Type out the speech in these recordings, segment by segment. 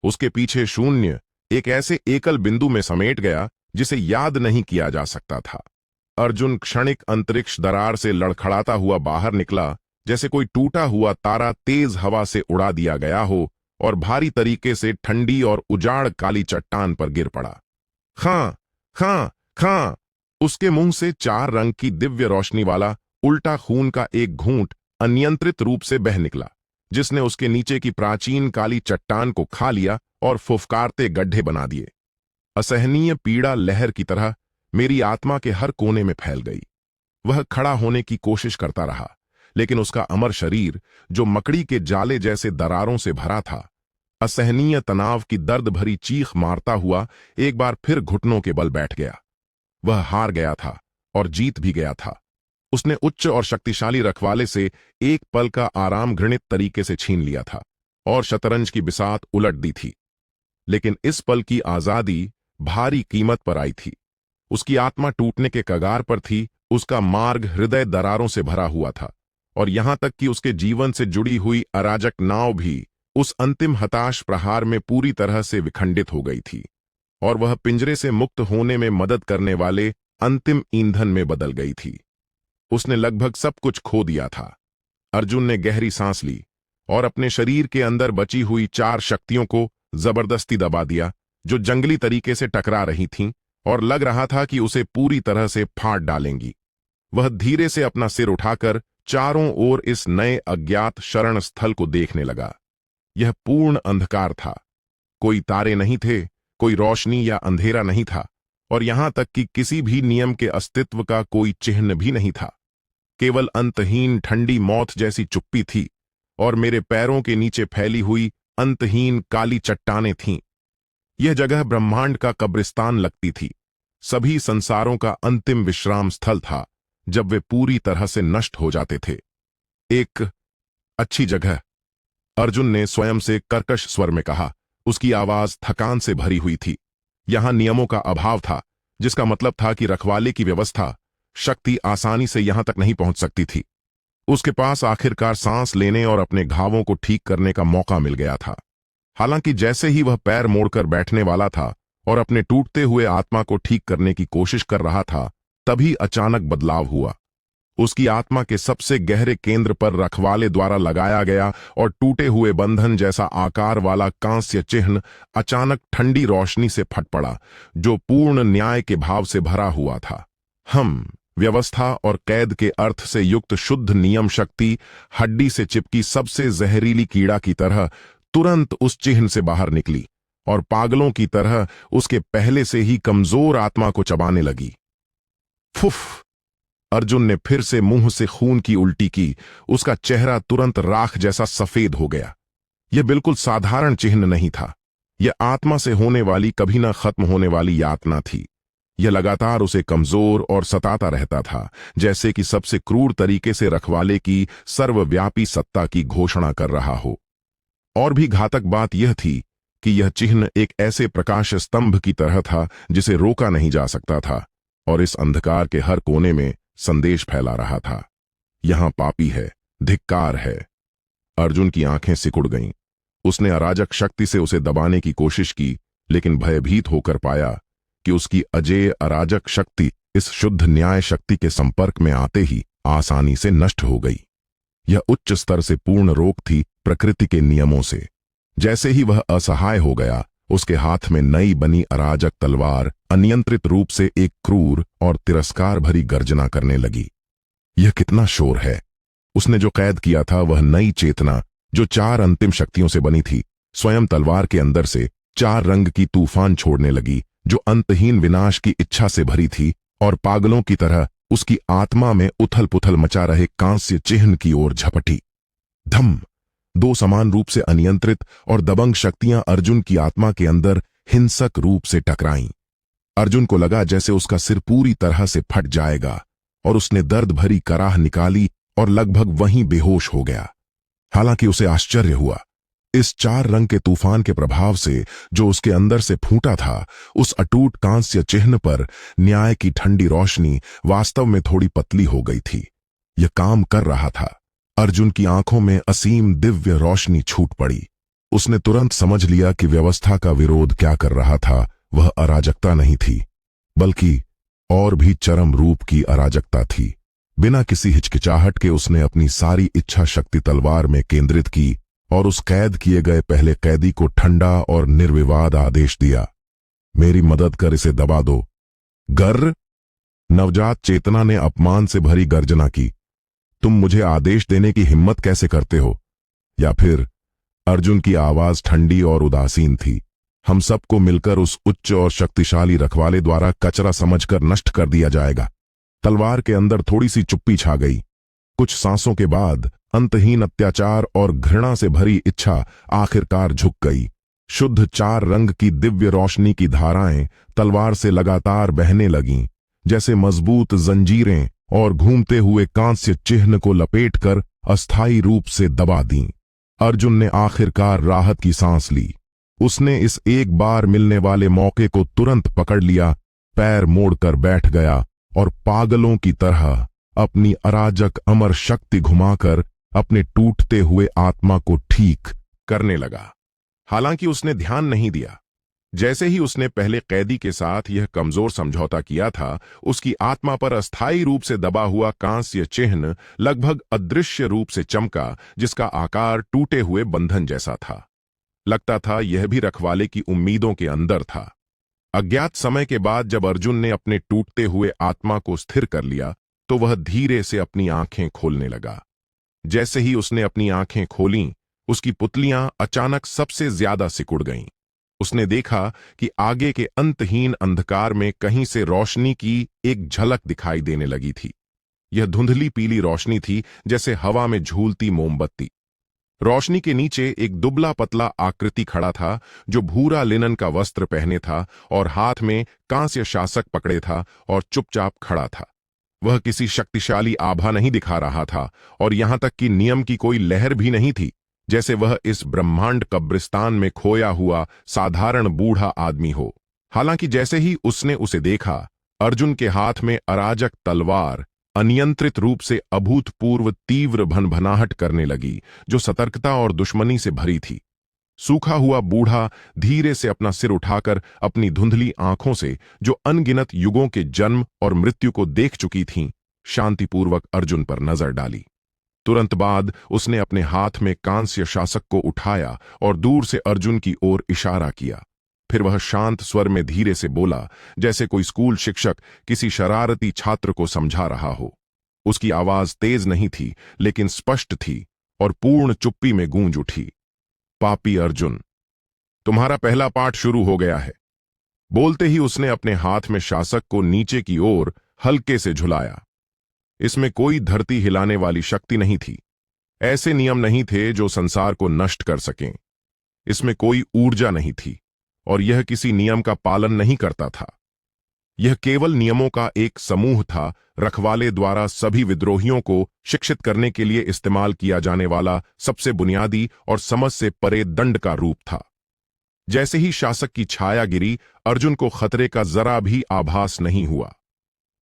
उसके पीछे शून्य एक ऐसे एकल बिंदु में समेट गया जिसे याद नहीं किया जा सकता था। अर्जुन क्षणिक अंतरिक्ष दरार से लड़खड़ाता हुआ बाहर निकला, जैसे कोई टूटा हुआ तारा तेज हवा से उड़ा दिया गया हो और भारी तरीके से ठंडी और उजाड़ काली चट्टान पर गिर पड़ा। खां खां खां, उसके मुंह से 4 रंग की दिव्य रोशनी वाला उल्टा खून का एक घूंट अनियंत्रित रूप से बह निकला, जिसने उसके नीचे की प्राचीन काली चट्टान को खा लिया और फुफकारते गड्ढे बना दिए। असहनीय पीड़ा लहर की तरह मेरी आत्मा के हर कोने में फैल गई। वह खड़ा होने की कोशिश करता रहा, लेकिन उसका अमर शरीर, जो मकड़ी के जाले जैसे दरारों से भरा था, असहनीय तनाव की दर्द भरी चीख मारता हुआ एक बार फिर घुटनों के बल बैठ गया। वह हार गया था और जीत भी गया था। उसने उच्च और शक्तिशाली रखवाले से एक पल का आराम घृणित तरीके से छीन लिया था और शतरंज की बिसात उलट दी थी। लेकिन इस पल की आजादी भारी कीमत पर आई थी। उसकी आत्मा टूटने के कगार पर थी, उसका मार्ग हृदय दरारों से भरा हुआ था, और यहां तक कि उसके जीवन से जुड़ी हुई अराजक नाव भी उस अंतिम हताश प्रहार में पूरी तरह से विखंडित हो गई थी, और वह पिंजरे से मुक्त होने में मदद करने वाले अंतिम ईंधन में बदल गई थी। उसने लगभग सब कुछ खो दिया था। अर्जुन ने गहरी सांस ली और अपने शरीर के अंदर बची हुई 4 शक्तियों को जबरदस्ती दबा दिया, जो जंगली तरीके से टकरा रही थीं और लग रहा था कि उसे पूरी तरह से फाड़ डालेंगी। वह धीरे से अपना सिर उठाकर चारों ओर इस नए अज्ञात शरण स्थल को देखने लगा। यह पूर्ण अंधकार था। कोई तारे नहीं थे, कोई रोशनी या अंधेरा नहीं था, और यहां तक कि किसी भी नियम के अस्तित्व का कोई चिन्ह भी नहीं था। केवल अंतहीन ठंडी मौत जैसी चुप्पी थी, और मेरे पैरों के नीचे फैली हुई अंतहीन काली चट्टानें थीं। यह जगह ब्रह्मांड का कब्रिस्तान लगती थी, सभी संसारों का अंतिम विश्राम स्थल था जब वे पूरी तरह से नष्ट हो जाते थे। एक अच्छी जगह, अर्जुन ने स्वयं से कर्कश स्वर में कहा। उसकी आवाज थकान से भरी हुई थी। यहां नियमों का अभाव था, जिसका मतलब था कि रखवाले की व्यवस्था, शक्ति आसानी से यहां तक नहीं पहुंच सकती थी। उसके पास आखिरकार सांस लेने और अपने घावों को ठीक करने का मौका मिल गया था। हालांकि जैसे ही वह पैर मोड़कर बैठने वाला था और अपने टूटते हुए आत्मा को ठीक करने की कोशिश कर रहा था, तभी अचानक बदलाव हुआ। उसकी आत्मा के सबसे गहरे केंद्र पर रखवाले द्वारा लगाया गया और टूटे हुए बंधन जैसा आकार वाला कांस्य चिन्ह अचानक ठंडी रोशनी से फट पड़ा, जो पूर्ण न्याय के भाव से भरा हुआ था। व्यवस्था और कैद के अर्थ से युक्त शुद्ध नियम शक्ति, हड्डी से चिपकी सबसे जहरीली कीड़ा की तरह तुरंत उस चिन्ह से बाहर निकली और पागलों की तरह उसके पहले से ही कमजोर आत्मा को चबाने लगी। फुफ! अर्जुन ने फिर से मुंह से खून की उल्टी की। उसका चेहरा तुरंत राख जैसा सफेद हो गया। यह बिल्कुल साधारण चिन्ह नहीं था। यह आत्मा से होने वाली, कभी न खत्म होने वाली यातना थी। यह लगातार उसे कमजोर और सताता रहता था, जैसे कि सबसे क्रूर तरीके से रखवाले की सर्वव्यापी सत्ता की घोषणा कर रहा हो। और भी घातक बात यह थी कि यह चिन्ह एक ऐसे प्रकाश स्तंभ की तरह था जिसे रोका नहीं जा सकता था, और इस अंधकार के हर कोने में संदेश फैला रहा था। यहां पापी है, धिक्कार है। अर्जुन की आंखें सिकुड़ गईं। उसने अराजक शक्ति से उसे दबाने की कोशिश की, लेकिन भयभीत होकर पाया कि उसकी अजेय अराजक शक्ति इस शुद्ध न्याय शक्ति के संपर्क में आते ही आसानी से नष्ट हो गई। यह उच्च स्तर से पूर्ण रोक थी प्रकृति के नियमों से। जैसे ही वह असहाय हो गया, उसके हाथ में नई बनी अराजक तलवार अनियंत्रित रूप से एक क्रूर और तिरस्कार भरी गर्जना करने लगी। यह कितना शोर है! उसने जो कैद किया था, वह नई चेतना जो 4 अंतिम शक्तियों से बनी थी, स्वयं तलवार के अंदर से 4 रंग की तूफान छोड़ने लगी, जो अंतहीन विनाश की इच्छा से भरी थी, और पागलों की तरह उसकी आत्मा में उथल पुथल मचा रहे कांस्य चिन्ह की ओर झपटी। धम! 2 समान रूप से अनियंत्रित और दबंग शक्तियां अर्जुन की आत्मा के अंदर हिंसक रूप से टकराईं। अर्जुन को लगा जैसे उसका सिर पूरी तरह से फट जाएगा, और उसने दर्द भरी कराह निकाली और लगभग वहीं बेहोश हो गया। हालांकि उसे आश्चर्य हुआ, इस 4 रंग के तूफान के प्रभाव से जो उसके अंदर से फूटा था, उस अटूट कांस्य चिन्ह पर न्याय की ठंडी रोशनी वास्तव में थोड़ी पतली हो गई थी। यह काम कर रहा था। अर्जुन की आंखों में असीम दिव्य रोशनी छूट पड़ी। उसने तुरंत समझ लिया कि व्यवस्था का विरोध क्या कर रहा था वह अराजकता नहीं थी, बल्कि और भी चरम रूप की अराजकता थी। बिना किसी हिचकिचाहट के उसने अपनी सारी इच्छा शक्ति तलवार में केंद्रित की और उस कैद किए गए पहले कैदी को ठंडा और निर्विवाद आदेश दिया, मेरी मदद कर इसे दबा दो। गर्र! नवजात चेतना ने अपमान से भरी गर्जना की, तुम मुझे आदेश देने की हिम्मत कैसे करते हो? या फिर? अर्जुन की आवाज ठंडी और उदासीन थी, हम सबको मिलकर उस उच्च और शक्तिशाली रखवाले द्वारा कचरा समझकर नष्ट कर दिया जाएगा। तलवार के अंदर थोड़ी सी चुप्पी छा गई। कुछ सांसों के बाद अंतहीन अत्याचार और घृणा से भरी इच्छा आखिरकार झुक गई। शुद्ध 4 रंग की दिव्य रोशनी की धाराएं तलवार से लगातार बहने लगीं, जैसे मजबूत जंजीरें, और घूमते हुए कांस्य चिन्ह को लपेटकर अस्थायी रूप से दबा दीं। अर्जुन ने आखिरकार राहत की सांस ली। उसने इस एक बार मिलने वाले मौके को तुरंत पकड़ लिया, पैर मोड़कर बैठ गया और पागलों की तरह अपनी अराजक अमर शक्ति घुमाकर अपने टूटते हुए आत्मा को ठीक करने लगा। हालांकि उसने ध्यान नहीं दिया, जैसे ही उसने पहले कैदी के साथ यह कमजोर समझौता किया था, उसकी आत्मा पर अस्थायी रूप से दबा हुआ कांस्य चिन्ह लगभग अदृश्य रूप से चमका, जिसका आकार टूटे हुए बंधन जैसा था। लगता था यह भी रखवाले की उम्मीदों के अंदर था। अज्ञात समय के बाद जब अर्जुन ने अपने टूटते हुए आत्मा को स्थिर कर लिया, तो वह धीरे से अपनी आंखें खोलने लगा। जैसे ही उसने अपनी आंखें खोलीं, उसकी पुतलियां अचानक सबसे ज्यादा सिकुड़ गईं। उसने देखा कि आगे के अंतहीन अंधकार में कहीं से रोशनी की एक झलक दिखाई देने लगी थी। यह धुंधली पीली रोशनी थी, जैसे हवा में झूलती मोमबत्ती। रोशनी के नीचे एक दुबला पतला आकृति खड़ा था, जो भूरा लिनन का वस्त्र पहने था और हाथ में कांस्य शासक पकड़े था और चुपचाप खड़ा था। वह किसी शक्तिशाली आभा नहीं दिखा रहा था, और यहां तक कि नियम की कोई लहर भी नहीं थी, जैसे वह इस ब्रह्मांड कब्रिस्तान में खोया हुआ साधारण बूढ़ा आदमी हो। हालांकि जैसे ही उसने उसे देखा, अर्जुन के हाथ में अराजक तलवार अनियंत्रित रूप से अभूतपूर्व तीव्र भनभनाहट करने लगी, जो सतर्कता और दुश्मनी से भरी थी। सूखा हुआ बूढ़ा धीरे से अपना सिर उठाकर अपनी धुंधली आंखों से, जो अनगिनत युगों के जन्म और मृत्यु को देख चुकी थीं, शांतिपूर्वक अर्जुन पर नजर डाली। तुरंत बाद उसने अपने हाथ में कांस्य शासक को उठाया और दूर से अर्जुन की ओर इशारा किया। फिर वह शांत स्वर में धीरे से बोला, जैसे कोई स्कूल शिक्षक किसी शरारती छात्र को समझा रहा हो। उसकी आवाज तेज नहीं थी, लेकिन स्पष्ट थी और पूर्ण चुप्पी में गूंज उठी। पापी अर्जुन, तुम्हारा पहला पाठ शुरू हो गया है। बोलते ही उसने अपने हाथ में शासक को नीचे की ओर हल्के से झुलाया। इसमें कोई धरती हिलाने वाली शक्ति नहीं थी। ऐसे नियम नहीं थे जो संसार को नष्ट कर सकें। इसमें कोई ऊर्जा नहीं थी, और यह किसी नियम का पालन नहीं करता था। यह केवल नियमों का एक समूह था, रखवाले द्वारा सभी विद्रोहियों को शिक्षित करने के लिए इस्तेमाल किया जाने वाला सबसे बुनियादी और समझ से परे दंड का रूप था। जैसे ही शासक की छाया गिरी, अर्जुन को खतरे का जरा भी आभास नहीं हुआ।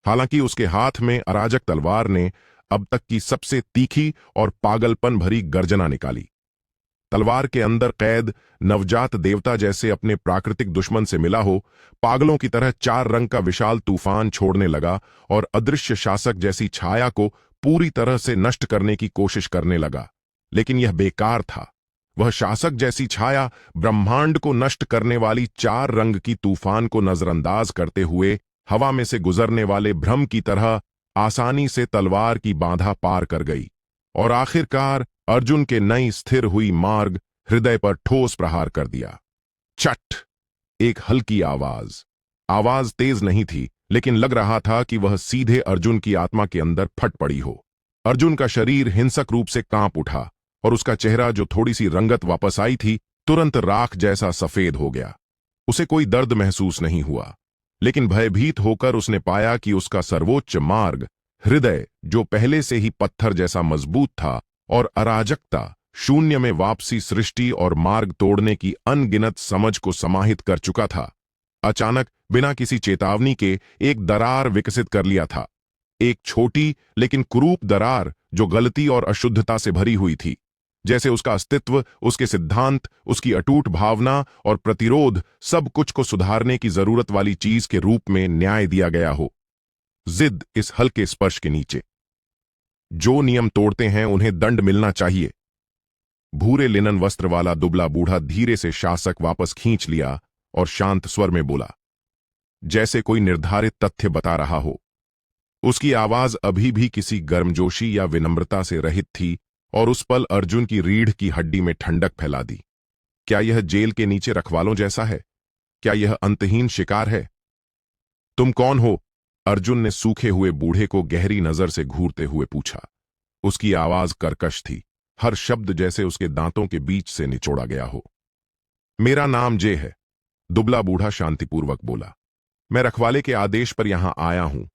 हालांकि उसके हाथ में अराजक तलवार ने अब तक की सबसे तीखी और पागलपन भरी गर्जना निकाली। तलवार के अंदर कैद नवजात देवता जैसे अपने प्राकृतिक दुश्मन से मिला हो, पागलों की तरह 4 रंग का विशाल तूफान छोड़ने लगा और अदृश्य शासक जैसी छाया को पूरी तरह से नष्ट करने की कोशिश करने लगा। लेकिन यह बेकार था। वह शासक जैसी छाया ब्रह्मांड को नष्ट करने वाली 4 रंग की तूफान को नजरअंदाज करते हुए हवा में से गुजरने वाले भ्रम की तरह आसानी से तलवार की बाधा पार कर गई, और आखिरकार अर्जुन के नई स्थिर हुई मार्ग हृदय पर ठोस प्रहार कर दिया। चट! एक हल्की आवाज तेज नहीं थी, लेकिन लग रहा था कि वह सीधे अर्जुन की आत्मा के अंदर फट पड़ी हो। अर्जुन का शरीर हिंसक रूप से कांप उठा, और उसका चेहरा, जो थोड़ी सी रंगत वापस आई थी, तुरंत राख जैसा सफेद हो गया। उसे कोई दर्द महसूस नहीं हुआ, लेकिन भयभीत होकर उसने पाया कि उसका सर्वोच्च मार्ग, हृदय, जो पहले से ही पत्थर जैसा मजबूत था, और अराजकता, शून्य में वापसी सृष्टि और मार्ग तोड़ने की अनगिनत समझ को समाहित कर चुका था, अचानक बिना किसी चेतावनी के एक दरार विकसित कर लिया था। एक छोटी लेकिन कुरूप दरार, जो गलती और अशुद्धता से भरी हुई थी। जैसे उसका अस्तित्व, उसके सिद्धांत, उसकी अटूट भावना और प्रतिरोध सब कुछ को सुधारने की जरूरत वाली चीज के रूप में न्याय दिया गया हो। जिद इस हल्के स्पर्श के नीचे। जो नियम तोड़ते हैं उन्हें दंड मिलना चाहिए। भूरे लिनन वस्त्र वाला दुबला बूढ़ा धीरे से शासक वापस खींच लिया और शांत स्वर में बोला, जैसे कोई निर्धारित तथ्य बता रहा हो। उसकी आवाज अभी भी किसी गर्मजोशी या विनम्रता से रहित थी और उस पल अर्जुन की रीढ़ की हड्डी में ठंडक फैला दी। क्या यह जेल के नीचे रखवालों जैसा है? क्या यह अंतहीन शिकार है? तुम कौन हो? अर्जुन ने सूखे हुए बूढ़े को गहरी नजर से घूरते हुए पूछा। उसकी आवाज कर्कश थी, हर शब्द जैसे उसके दांतों के बीच से निचोड़ा गया हो। मेरा नाम जे है, दुबला बूढ़ा शांतिपूर्वक बोला। मैं रखवाले के आदेश पर यहां आया हूं,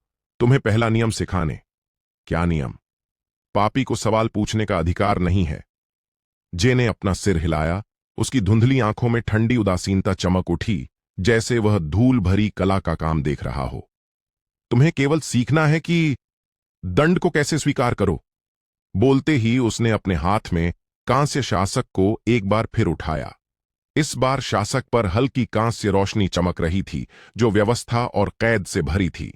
तुम्हें पहला नियम सिखाने। क्या नियम? पापी को सवाल पूछने का अधिकार नहीं है। जे ने अपना सिर हिलाया, उसकी धुंधली आंखों में ठंडी उदासीनता चमक उठी, जैसे वह धूल भरी कला का काम देख रहा हो। तुम्हें केवल सीखना है कि दंड को कैसे स्वीकार करो। बोलते ही उसने अपने हाथ में कांस्य शासक को एक बार फिर उठाया। इस बार शासक पर हल्की कांस्य रोशनी चमक रही थी, जो व्यवस्था और कैद से भरी थी।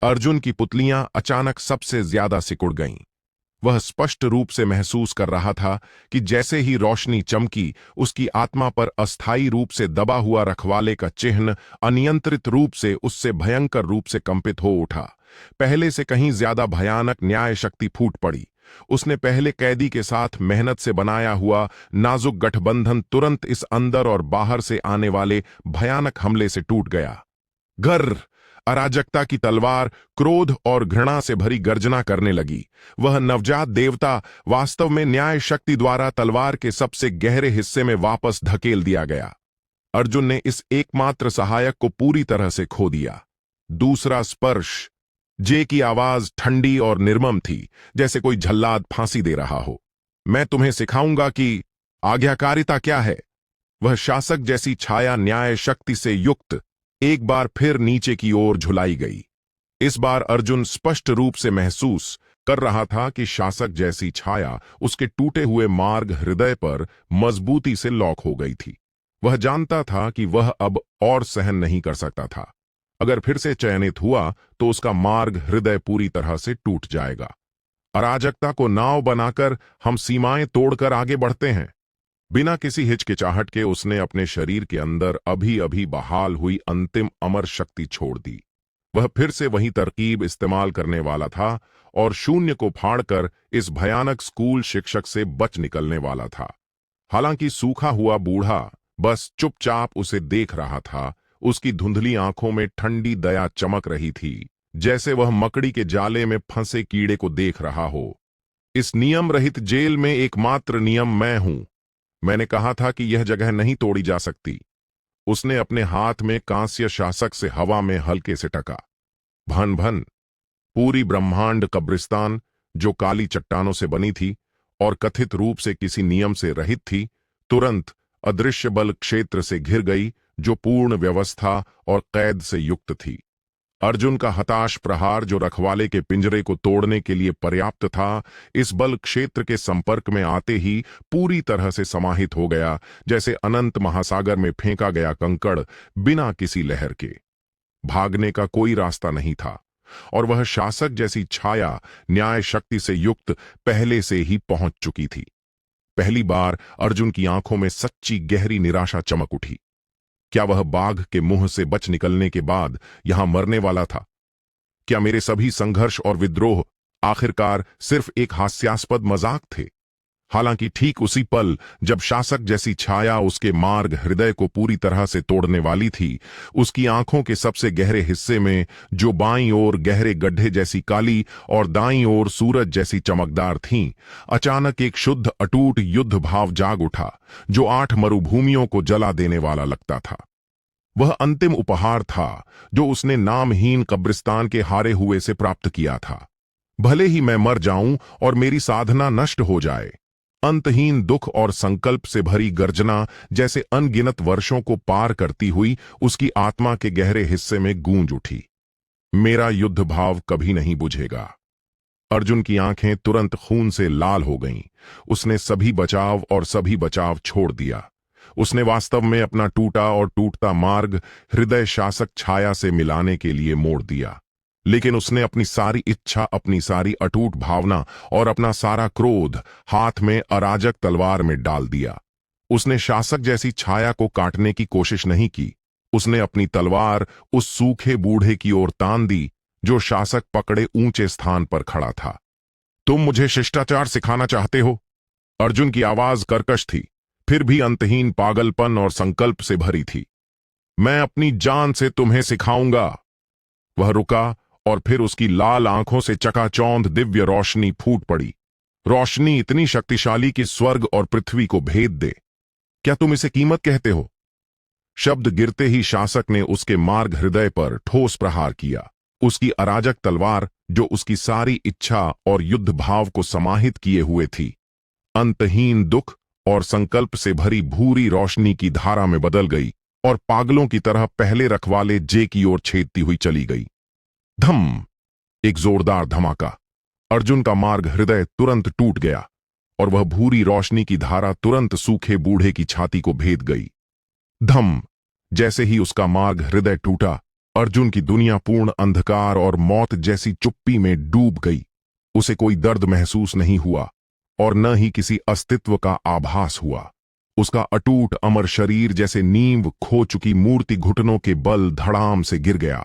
अर्जुन की पुतलियां अचानक सबसे ज्यादा सिकुड़ गईं। वह स्पष्ट रूप से महसूस कर रहा था कि जैसे ही रोशनी चमकी, उसकी आत्मा पर अस्थायी रूप से दबा हुआ रखवाले का चिन्ह अनियंत्रित रूप से उससे भयंकर रूप से कंपित हो उठा। पहले से कहीं ज्यादा भयानक न्याय शक्ति फूट पड़ी। उसने पहले कैदी के साथ मेहनत से बनाया हुआ नाजुक गठबंधन तुरंत इस अंदर और बाहर से आने वाले भयानक हमले से टूट गया। गर्र! अराजकता की तलवार क्रोध और घृणा से भरी गर्जना करने लगी। वह नवजात देवता वास्तव में न्याय शक्ति द्वारा तलवार के सबसे गहरे हिस्से में वापस धकेल दिया गया। अर्जुन ने इस एकमात्र सहायक को पूरी तरह से खो दिया। दूसरा स्पर्श। जे की आवाज ठंडी और निर्मम थी, जैसे कोई झल्लाद फांसी दे रहा हो। मैं तुम्हें सिखाऊंगा कि आज्ञाकारिता क्या है। वह शासक जैसी छाया न्याय शक्ति से युक्त एक बार फिर नीचे की ओर झुलाई गई। इस बार अर्जुन स्पष्ट रूप से महसूस कर रहा था कि शासक जैसी छाया उसके टूटे हुए मार्ग हृदय पर मजबूती से लॉक हो गई थी। वह जानता था कि वह अब और सहन नहीं कर सकता था। अगर फिर से चयनित हुआ तो उसका मार्ग हृदय पूरी तरह से टूट जाएगा। अराजकता को नाव बनाकर हम सीमाएं तोड़कर आगे बढ़ते हैं। बिना किसी हिचकिचाहट के उसने अपने शरीर के अंदर अभी अभी बहाल हुई अंतिम अमर शक्ति छोड़ दी। वह फिर से वही तरकीब इस्तेमाल करने वाला था और शून्य को फाड़कर इस भयानक स्कूल शिक्षक से बच निकलने वाला था। हालांकि सूखा हुआ बूढ़ा बस चुपचाप उसे देख रहा था। उसकी धुंधली आंखों में ठंडी दया चमक रही थी, जैसे वह मकड़ी के जाले में फंसे कीड़े को देख रहा हो। इस नियम रहित जेल में एकमात्र नियम मैं हूं। मैंने कहा था कि यह जगह नहीं तोड़ी जा सकती। उसने अपने हाथ में कांस्य शासक से हवा में हल्के से टका। भन भन। पूरी ब्रह्मांड कब्रिस्तान, जो काली चट्टानों से बनी थी और कथित रूप से किसी नियम से रहित थी, तुरंत अदृश्य बल क्षेत्र से घिर गई, जो पूर्ण व्यवस्था और कैद से युक्त थी। अर्जुन का हताश प्रहार, जो रखवाले के पिंजरे को तोड़ने के लिए पर्याप्त था, इस बल क्षेत्र के संपर्क में आते ही पूरी तरह से समाहित हो गया, जैसे अनंत महासागर में फेंका गया कंकड़ बिना किसी लहर के। भागने का कोई रास्ता नहीं था और वह शासक जैसी छाया न्याय शक्ति से युक्त पहले से ही पहुंच चुकी थी। पहली बार अर्जुन की आंखों में सच्ची गहरी निराशा चमक उठी। क्या वह बाघ के मुंह से बच निकलने के बाद यहां मरने वाला था? क्या मेरे सभी संघर्ष और विद्रोह आखिरकार सिर्फ एक हास्यास्पद मजाक थे? हालांकि ठीक उसी पल जब शासक जैसी छाया उसके मार्ग हृदय को पूरी तरह से तोड़ने वाली थी, उसकी आंखों के सबसे गहरे हिस्से में, जो बाईं ओर गहरे गड्ढे जैसी काली और दाईं ओर सूरज जैसी चमकदार थीं, अचानक एक शुद्ध अटूट युद्ध भाव जाग उठा, जो 8 मरुभूमियों को जला देने वाला लगता था। वह अंतिम उपहार था जो उसने नामहीन कब्रिस्तान के हारे हुए से प्राप्त किया था। भले ही मैं मर जाऊं और मेरी साधना नष्ट हो जाए, अंतहीन दुख और संकल्प से भरी गर्जना जैसे अनगिनत वर्षों को पार करती हुई उसकी आत्मा के गहरे हिस्से में गूंज उठी। मेरा युद्ध भाव कभी नहीं बुझेगा। अर्जुन की आंखें तुरंत खून से लाल हो गईं। उसने सभी बचाव छोड़ दिया। उसने वास्तव में अपना टूटा और टूटता मार्ग हृदय शासक छाया से मिलाने के लिए मोड़ दिया। लेकिन उसने अपनी सारी इच्छा, अपनी सारी अटूट भावना और अपना सारा क्रोध हाथ में अराजक तलवार में डाल दिया। उसने शासक जैसी छाया को काटने की कोशिश नहीं की। उसने अपनी तलवार उस सूखे बूढ़े की ओर तान दी जो शासक पकड़े ऊंचे स्थान पर खड़ा था। तुम मुझे शिष्टाचार सिखाना चाहते हो? अर्जुन की आवाज कर्कश थी, फिर भी अंतहीन पागलपन और संकल्प से भरी थी। मैं अपनी जान से तुम्हें सिखाऊंगा। वह रुका और फिर उसकी लाल आंखों से चकाचौंध दिव्य रोशनी फूट पड़ी। रोशनी इतनी शक्तिशाली कि स्वर्ग और पृथ्वी को भेद दे। क्या तुम इसे कीमत कहते हो? शब्द गिरते ही शासक ने उसके मार्ग हृदय पर ठोस प्रहार किया। उसकी अराजक तलवार, जो उसकी सारी इच्छा और युद्ध भाव को समाहित किए हुए थी, अंतहीन दुख और संकल्प से भरी भूरी रोशनी की धारा में बदल गई और पागलों की तरह पहले रखवाले जे की ओर छेदती हुई चली गई। धम! एक जोरदार धमाका। अर्जुन का मार्ग हृदय तुरंत टूट गया और वह भूरी रोशनी की धारा तुरंत सूखे बूढ़े की छाती को भेद गई। धम! जैसे ही उसका मार्ग हृदय टूटा, अर्जुन की दुनिया पूर्ण अंधकार और मौत जैसी चुप्पी में डूब गई। उसे कोई दर्द महसूस नहीं हुआ और न ही किसी अस्तित्व का आभास हुआ। उसका अटूट अमर शरीर जैसे नींव खो चुकी मूर्ति घुटनों के बल धड़ाम से गिर गया।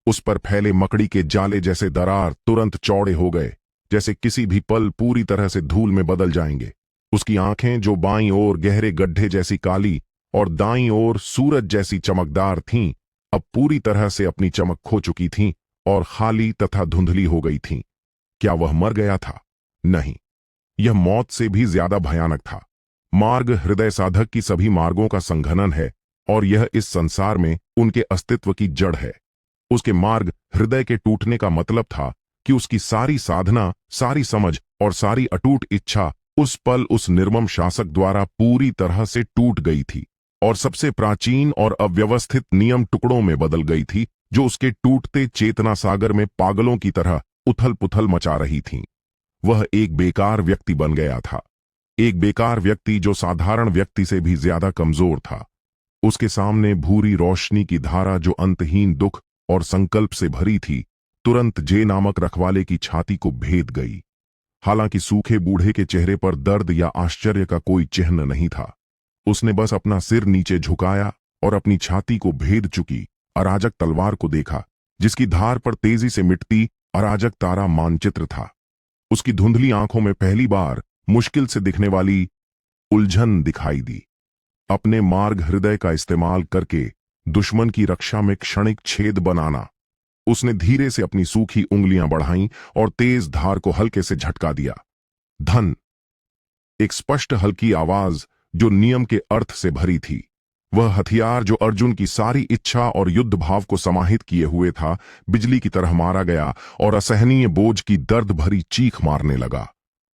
उस पर फैले मकड़ी के जाले जैसे दरार तुरंत चौड़े हो गए, जैसे किसी भी पल पूरी तरह से धूल में बदल जाएंगे। उसकी आंखें, जो बाईं ओर गहरे गड्ढे जैसी काली और दाईं ओर सूरज जैसी चमकदार थीं, अब पूरी तरह से अपनी चमक खो चुकी थीं और खाली तथा धुंधली हो गई थीं। क्या वह मर गया था? नहीं, यह मौत से भी ज्यादा भयानक था। मार्ग हृदय साधक की सभी मार्गों का संघनन है और यह इस संसार में उनके अस्तित्व की जड़ है। उसके मार्ग हृदय के टूटने का मतलब था कि उसकी सारी साधना, सारी समझ और सारी अटूट इच्छा उस पल उस निर्मम शासक द्वारा पूरी तरह से टूट गई थी और सबसे प्राचीन और अव्यवस्थित नियम टुकड़ों में बदल गई थी, जो उसके टूटते चेतना सागर में पागलों की तरह उथल पुथल मचा रही थीं। वह एक बेकार व्यक्ति बन गया था, एक बेकार व्यक्ति जो साधारण व्यक्ति से भी ज्यादा कमजोर था। उसके सामने भूरी रोशनी की धारा, जो अंतहीन दुख और संकल्प से भरी थी, तुरंत जे नामक रखवाले की छाती को भेद गई। हालांकि सूखे बूढ़े के चेहरे पर दर्द या आश्चर्य का कोई चिन्ह नहीं था। उसने बस अपना सिर नीचे झुकाया और अपनी छाती को भेद चुकी अराजक तलवार को देखा, जिसकी धार पर तेजी से मिटती अराजक तारा मानचित्र था। उसकी धुंधली आंखों में पहली बार मुश्किल से दिखने वाली उलझन दिखाई दी। अपने मार्ग हृदय का इस्तेमाल करके दुश्मन की रक्षा में क्षणिक छेद बनाना। उसने धीरे से अपनी सूखी उंगलियां बढ़ाईं और तेज धार को हल्के से झटका दिया। धन! एक स्पष्ट हल्की आवाज जो नियम के अर्थ से भरी थी। वह हथियार, जो अर्जुन की सारी इच्छा और युद्ध भाव को समाहित किए हुए था, बिजली की तरह मारा गया और असहनीय बोझ की दर्द भरी चीख मारने लगा।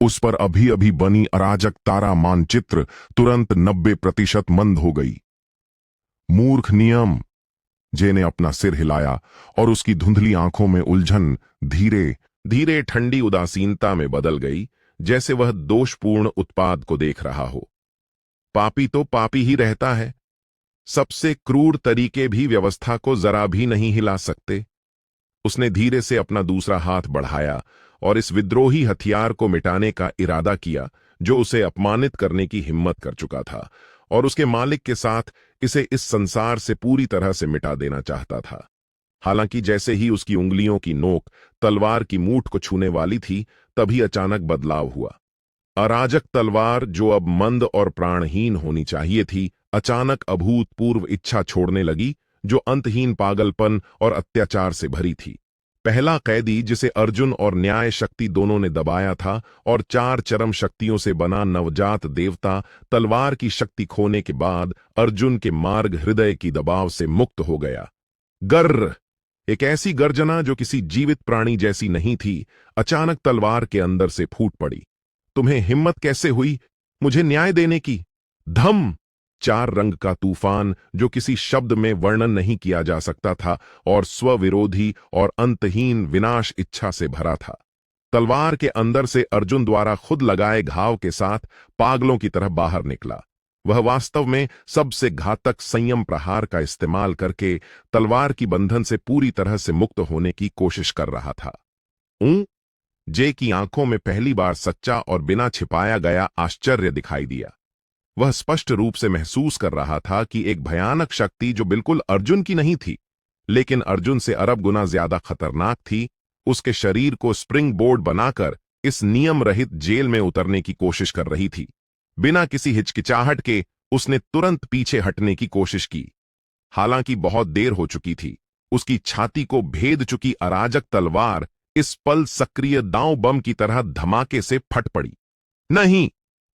उस पर अभी अभी बनी अराजक तारा मानचित्र तुरंत 90% मंद हो गई। मूर्ख नियम! जे ने अपना सिर हिलाया और उसकी धुंधली आंखों में उलझन धीरे धीरे ठंडी उदासीनता में बदल गई, जैसे वह दोषपूर्ण उत्पाद को देख रहा हो। पापी तो पापी ही रहता है। सबसे क्रूर तरीके भी व्यवस्था को जरा भी नहीं हिला सकते। उसने धीरे से अपना दूसरा हाथ बढ़ाया और इस विद्रोही हथियार को मिटाने का इरादा किया, जो उसे अपमानित करने की हिम्मत कर चुका था और उसके मालिक के साथ इसे इस संसार से पूरी तरह से मिटा देना चाहता था। हालांकि जैसे ही उसकी उंगलियों की नोक तलवार की मूठ को छूने वाली थी, तभी अचानक बदलाव हुआ। अराजक तलवार, जो अब मंद और प्राणहीन होनी चाहिए थी, अचानक अभूतपूर्व इच्छा छोड़ने लगी, जो अंतहीन पागलपन और अत्याचार से भरी थी। पहला कैदी, जिसे अर्जुन और न्याय शक्ति दोनों ने दबाया था, और 4 चरम शक्तियों से बना नवजात देवता, तलवार की शक्ति खोने के बाद अर्जुन के मार्ग हृदय की दबाव से मुक्त हो गया। गर्र! एक ऐसी गर्जना जो किसी जीवित प्राणी जैसी नहीं थी, अचानक तलवार के अंदर से फूट पड़ी। तुम्हें हिम्मत कैसे हुई मुझे न्याय देने की? धम! 4 रंग का तूफान, जो किसी शब्द में वर्णन नहीं किया जा सकता था और स्वविरोधी और अंतहीन विनाश इच्छा से भरा था। तलवार के अंदर से अर्जुन द्वारा खुद लगाए घाव के साथ पागलों की तरह बाहर निकला। वह वास्तव में सबसे घातक संयम प्रहार का इस्तेमाल करके तलवार की बंधन से पूरी तरह से मुक्त होने की कोशिश कर रहा था। जे की आंखों में पहली बार सच्चा और बिना छिपाया गया आश्चर्य दिखाई दिया। वह स्पष्ट रूप से महसूस कर रहा था कि एक भयानक शक्ति जो बिल्कुल अर्जुन की नहीं थी, लेकिन अर्जुन से अरब गुना ज्यादा खतरनाक थी, उसके शरीर को स्प्रिंग बोर्ड बनाकर इस नियम रहित जेल में उतरने की कोशिश कर रही थी। बिना किसी हिचकिचाहट के उसने तुरंत पीछे हटने की कोशिश की। हालांकि बहुत देर हो चुकी थी। उसकी छाती को भेद चुकी अराजक तलवार इस पल सक्रिय दांव बम की तरह धमाके से फट पड़ी। नहीं!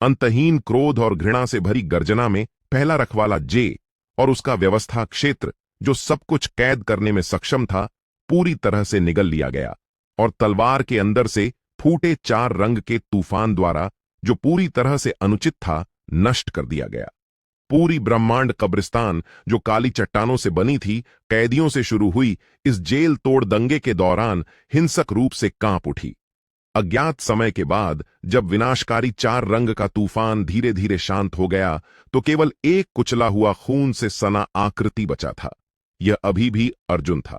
अंतहीन क्रोध और घृणा से भरी गर्जना में पहला रखवाला जे और उसका व्यवस्था क्षेत्र, जो सब कुछ कैद करने में सक्षम था, पूरी तरह से निगल लिया गया और तलवार के अंदर से फूटे 4 रंग के तूफान द्वारा, जो पूरी तरह से अनुचित था, नष्ट कर दिया गया। पूरी ब्रह्मांड कब्रिस्तान, जो काली चट्टानों से बनी थी, कैदियों से शुरू हुई इस जेल तोड़ दंगे के दौरान हिंसक रूप से कांप उठी। अज्ञात समय के बाद जब विनाशकारी 4 रंग का तूफान धीरे धीरे शांत हो गया, तो केवल एक कुचला हुआ खून से सना आकृति बचा था। यह अभी भी अर्जुन था,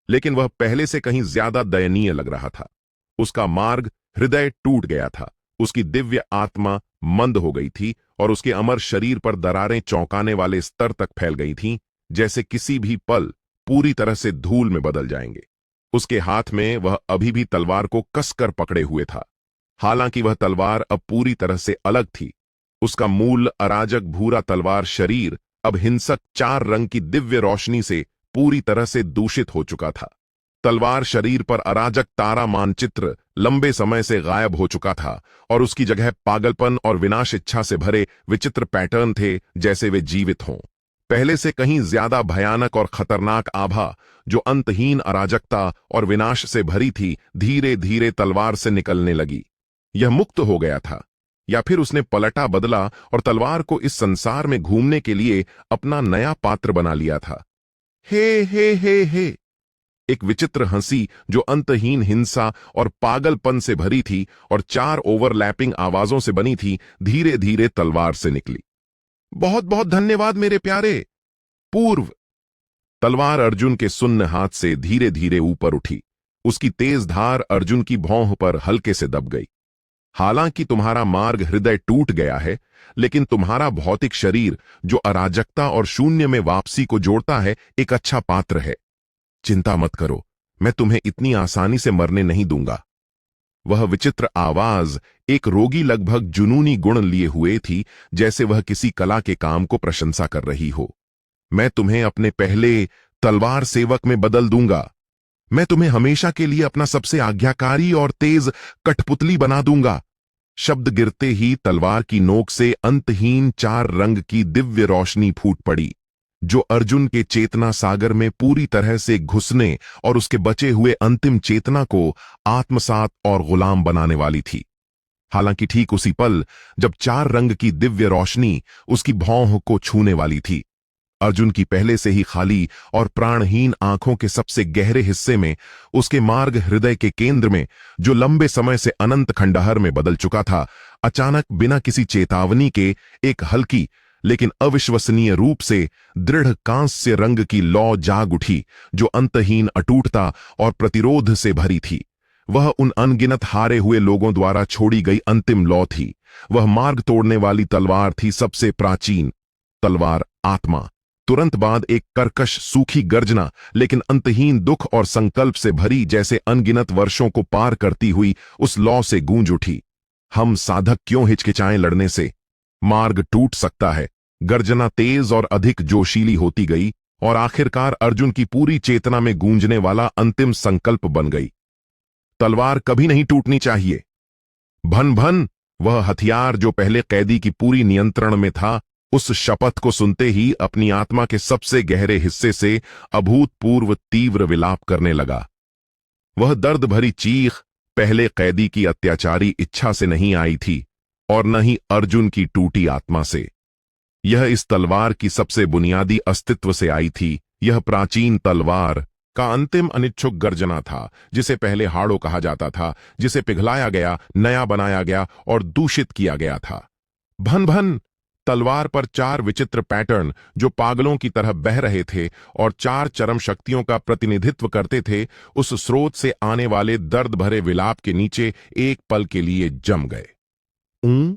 लेकिन वह पहले से कहीं ज्यादा दयनीय लग रहा था। उसका मार्ग हृदय टूट गया था, उसकी दिव्य आत्मा मंद हो गई थी और उसके अमर शरीर पर दरारें चौंकाने वाले स्तर तक फैल गई थीं, जैसे किसी भी पल पूरी तरह से धूल में बदल जाएंगे। उसके हाथ में वह अभी भी तलवार को कसकर पकड़े हुए था। हालांकि वह तलवार अब पूरी तरह से अलग थी। उसका मूल अराजक भूरा तलवार शरीर अब हिंसक 4 रंग की दिव्य रोशनी से पूरी तरह से दूषित हो चुका था। तलवार शरीर पर अराजक तारा मानचित्र लंबे समय से गायब हो चुका था और उसकी जगह पागलपन और विनाश इच्छा से भरे विचित्र पैटर्न थे, जैसे वे जीवित हों। पहले से कहीं ज्यादा भयानक और खतरनाक आभा, जो अंतहीन अराजकता और विनाश से भरी थी, धीरे धीरे तलवार से निकलने लगी। यह मुक्त हो गया था, या फिर उसने पलटा बदला और तलवार को इस संसार में घूमने के लिए अपना नया पात्र बना लिया था। हे हे हे हे! एक विचित्र हंसी, जो अंतहीन हिंसा और पागलपन से भरी थी और 4 ओवरलैपिंग आवाजों से बनी थी, धीरे धीरे तलवार से निकली। बहुत बहुत धन्यवाद मेरे प्यारे। पूर्व तलवार अर्जुन के सुन्न हाथ से धीरे धीरे ऊपर उठी। उसकी तेज धार अर्जुन की भौंह पर हल्के से दब गई। हालांकि तुम्हारा मार्ग हृदय टूट गया है, लेकिन तुम्हारा भौतिक शरीर, जो अराजकता और शून्य में वापसी को जोड़ता है, एक अच्छा पात्र है। चिंता मत करो, मैं तुम्हें इतनी आसानी से मरने नहीं दूंगा। वह विचित्र आवाज एक रोगी, लगभग जुनूनी गुण लिए हुए थी, जैसे वह किसी कला के काम को प्रशंसा कर रही हो। मैं तुम्हें अपने पहले तलवार सेवक में बदल दूंगा। मैं तुम्हें हमेशा के लिए अपना सबसे आज्ञाकारी और तेज कठपुतली बना दूंगा। शब्द गिरते ही तलवार की नोक से अंतहीन 4 रंग की दिव्य रोशनी फूट पड़ी, जो अर्जुन के चेतना सागर में पूरी तरह से घुसने और उसके बचे हुए अंतिम चेतना को आत्मसात और गुलाम बनाने वाली थी। हालांकि ठीक उसी पल जब 4 रंग की दिव्य रोशनी उसकी भौंह को छूने वाली थी, अर्जुन की पहले से ही खाली और प्राणहीन आंखों के सबसे गहरे हिस्से में, उसके मार्ग हृदय के केंद्र में, जो लंबे समय से अनंत खंडहर में बदल चुका था, अचानक बिना किसी चेतावनी के एक हल्की लेकिन अविश्वसनीय रूप से दृढ़ कांस्य रंग की लौ जाग उठी, जो अंतहीन अटूटता और प्रतिरोध से भरी थी। वह उन अनगिनत हारे हुए लोगों द्वारा छोड़ी गई अंतिम लौ थी। वह मार्ग तोड़ने वाली तलवार थी, सबसे प्राचीन तलवार आत्मा। तुरंत बाद एक कर्कश सूखी गर्जना, लेकिन अंतहीन दुख और संकल्प से भरी, जैसे अनगिनत वर्षों को पार करती हुई, उस लौ से गूंज उठी। हम साधक क्यों हिचकिचाएं लड़ने से? मार्ग टूट सकता है। गर्जना तेज और अधिक जोशीली होती गई और आखिरकार अर्जुन की पूरी चेतना में गूंजने वाला अंतिम संकल्प बन गई। तलवार कभी नहीं टूटनी चाहिए। भन भन! वह हथियार जो पहले कैदी की पूरी नियंत्रण में था, उस शपथ को सुनते ही अपनी आत्मा के सबसे गहरे हिस्से से अभूतपूर्व तीव्र विलाप करने लगा। वह दर्द भरी चीख पहले कैदी की अत्याचारी इच्छा से नहीं आई थी और न ही अर्जुन की टूटी आत्मा से। यह इस तलवार की सबसे बुनियादी अस्तित्व से आई थी। यह प्राचीन तलवार का अंतिम अनिच्छुक गर्जना था, जिसे पहले हाड़ो कहा जाता था, जिसे पिघलाया गया, नया बनाया गया और दूषित किया गया था। भन भन। तलवार पर चार विचित्र पैटर्न जो पागलों की तरह बह रहे थे और चार चरम शक्तियों का प्रतिनिधित्व करते थे, उस स्रोत से आने वाले दर्द भरे विलाप के नीचे एक पल के लिए जम गए। ऊं।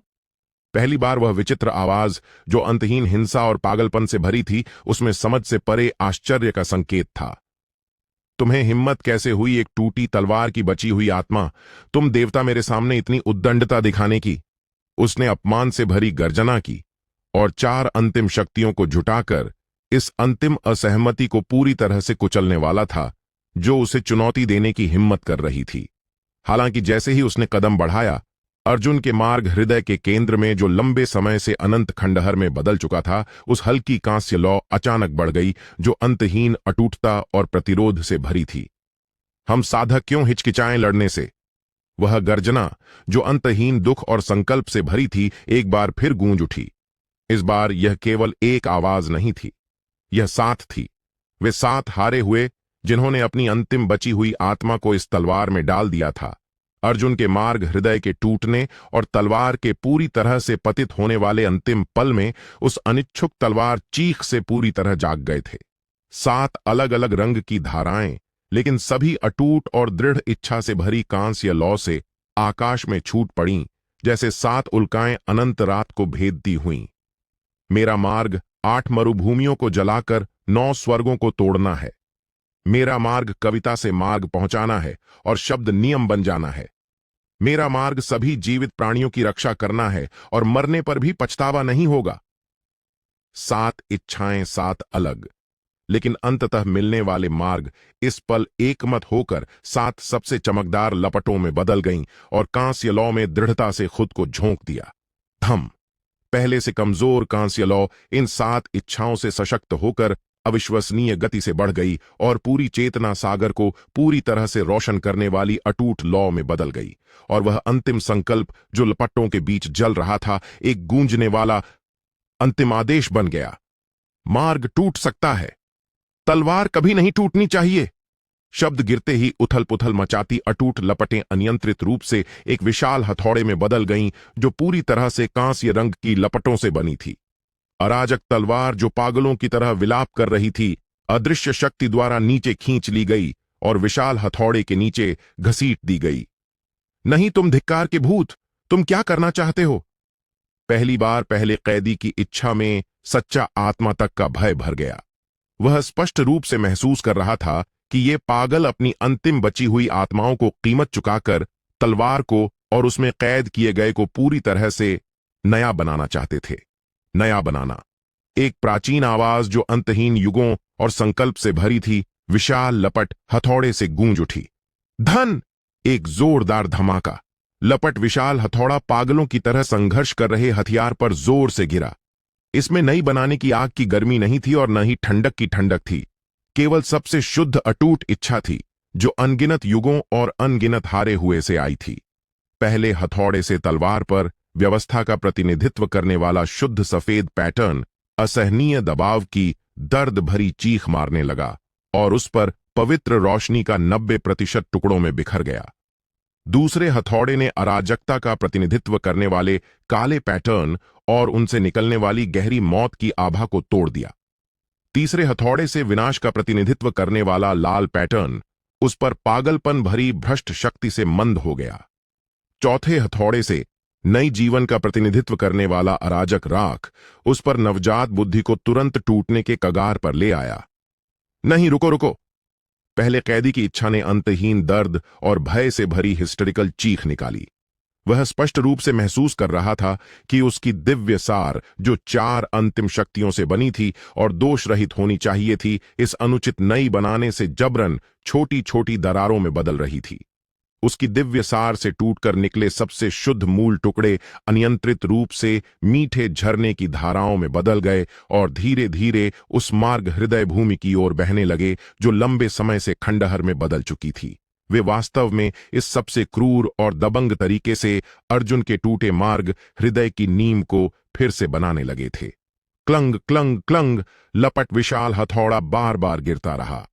पहली बार वह विचित्र आवाज, जो अंतहीन हिंसा और पागलपन से भरी थी, उसमें समझ से परे आश्चर्य का संकेत था। तुम्हें हिम्मत कैसे हुई, एक टूटी तलवार की बची हुई आत्मा, तुम देवता, मेरे सामने इतनी उद्दंडता दिखाने की? उसने अपमान से भरी गर्जना की और चार अंतिम शक्तियों को जुटाकर इस अंतिम असहमति को पूरी तरह से कुचलने वाला था, जो उसे चुनौती देने की हिम्मत कर रही थी। हालांकि जैसे ही उसने कदम बढ़ाया, अर्जुन के मार्ग हृदय के केंद्र में, जो लंबे समय से अनंत खंडहर में बदल चुका था, उस हल्की कांस्य लौ अचानक बढ़ गई, जो अंतहीन अटूटता और प्रतिरोध से भरी थी। हम साधक क्यों हिचकिचाएं लड़ने से? वह गर्जना, जो अंतहीन दुख और संकल्प से भरी थी, एक बार फिर गूंज उठी। इस बार यह केवल एक आवाज नहीं थी, यह सात थी। वे सात हारे हुए, जिन्होंने अपनी अंतिम बची हुई आत्मा को इस तलवार में डाल दिया था। अर्जुन के मार्ग हृदय के टूटने और तलवार के पूरी तरह से पतित होने वाले अंतिम पल में उस अनिच्छुक तलवार चीख से पूरी तरह जाग गए थे। सात अलग अलग रंग की धाराएं, लेकिन सभी अटूट और दृढ़ इच्छा से भरी कांस्य लौ से आकाश में छूट पड़ीं, जैसे सात उल्काएं अनंत रात को भेदती हुईं। मेरा मार्ग 8 मरुभूमियों को जलाकर 9 स्वर्गों को तोड़ना है। मेरा मार्ग कविता से मार्ग पहुंचाना है और शब्द नियम बन जाना है। मेरा मार्ग सभी जीवित प्राणियों की रक्षा करना है और मरने पर भी पछतावा नहीं होगा। 7 इच्छाएं, 7 अलग, लेकिन अंततः मिलने वाले मार्ग इस पल एकमत होकर 7 सबसे चमकदार लपटों में बदल गईं और कांस्य लौ में दृढ़ता से खुद को झोंक दिया। धम। पहले से कमजोर कांस्य लौ इन 7 इच्छाओं से सशक्त होकर अविश्वसनीय गति से बढ़ गई और पूरी चेतना सागर को पूरी तरह से रोशन करने वाली अटूट लौ में बदल गई। और वह अंतिम संकल्प, जो लपटों के बीच जल रहा था, एक गूंजने वाला अंतिम आदेश बन गया। मार्ग टूट सकता है, तलवार कभी नहीं टूटनी चाहिए। शब्द गिरते ही उथल पुथल मचाती अटूट लपटें अनियंत्रित रूप से एक विशाल हथौड़े में बदल गईं, जो पूरी तरह से कांस्य रंग की लपटों से बनी थी। अराजक तलवार, जो पागलों की तरह विलाप कर रही थी, अदृश्य शक्ति द्वारा नीचे खींच ली गई और विशाल हथौड़े के नीचे घसीट दी गई। नहीं, तुम धिक्कार के भूत, तुम क्या करना चाहते हो? पहली बार पहले कैदी की इच्छा में सच्चा आत्मा तक का भय भर गया। वह स्पष्ट रूप से महसूस कर रहा था कि ये पागल अपनी अंतिम बची हुई आत्माओं को कीमत चुकाकर तलवार को और उसमें कैद किए गए को पूरी तरह से नया बनाना चाहते थे। नया बनाना। एक प्राचीन आवाज, जो अंतहीन युगों और संकल्प से भरी थी, विशाल लपट हथौड़े से गूंज उठी। धन। एक जोरदार धमाका। लपट विशाल हथौड़ा पागलों की तरह संघर्ष कर रहे हथियार पर जोर से गिरा। इसमें नई बनाने की आग की गर्मी नहीं थी और न ही ठंडक की ठंडक थी। केवल सबसे शुद्ध अटूट इच्छा थी, जो अनगिनत युगों और अनगिनत हारे हुए से आई थी। पहले हथौड़े से तलवार पर व्यवस्था का प्रतिनिधित्व करने वाला शुद्ध सफेद पैटर्न असहनीय दबाव की दर्द भरी चीख मारने लगा और उस पर पवित्र रोशनी का 90% टुकड़ों में बिखर गया। दूसरे हथौड़े ने अराजकता का प्रतिनिधित्व करने वाले काले पैटर्न और उनसे निकलने वाली गहरी मौत की आभा को तोड़ दिया। तीसरे हथौड़े से विनाश का प्रतिनिधित्व करने वाला लाल पैटर्न उस पर पागलपन भरी भ्रष्ट शक्ति से मंद हो गया। चौथे हथौड़े से नई जीवन का प्रतिनिधित्व करने वाला अराजक राख उस पर नवजात बुद्धि को तुरंत टूटने के कगार पर ले आया। नहीं, रुको रुको। पहले कैदी की इच्छा ने अंतहीन दर्द और भय से भरी हिस्टेरिकल चीख निकाली। वह स्पष्ट रूप से महसूस कर रहा था कि उसकी दिव्य सार, जो 4 अंतिम शक्तियों से बनी थी और दोष रहित होनी चाहिए थी, इस अनुचित नई बनाने से जबरन छोटी छोटी दरारों में बदल रही थी। उसकी दिव्य सार से टूटकर निकले सबसे शुद्ध मूल टुकड़े अनियंत्रित रूप से मीठे झरने की धाराओं में बदल गए और धीरे धीरे उस मार्ग हृदय भूमि की ओर बहने लगे, जो लंबे समय से खंडहर में बदल चुकी थी। वे वास्तव में इस सबसे क्रूर और दबंग तरीके से अर्जुन के टूटे मार्ग हृदय की नींव को फिर से बनाने लगे थे। Clang clang clang. लपट विशाल हथौड़ा बार बार गिरता रहा।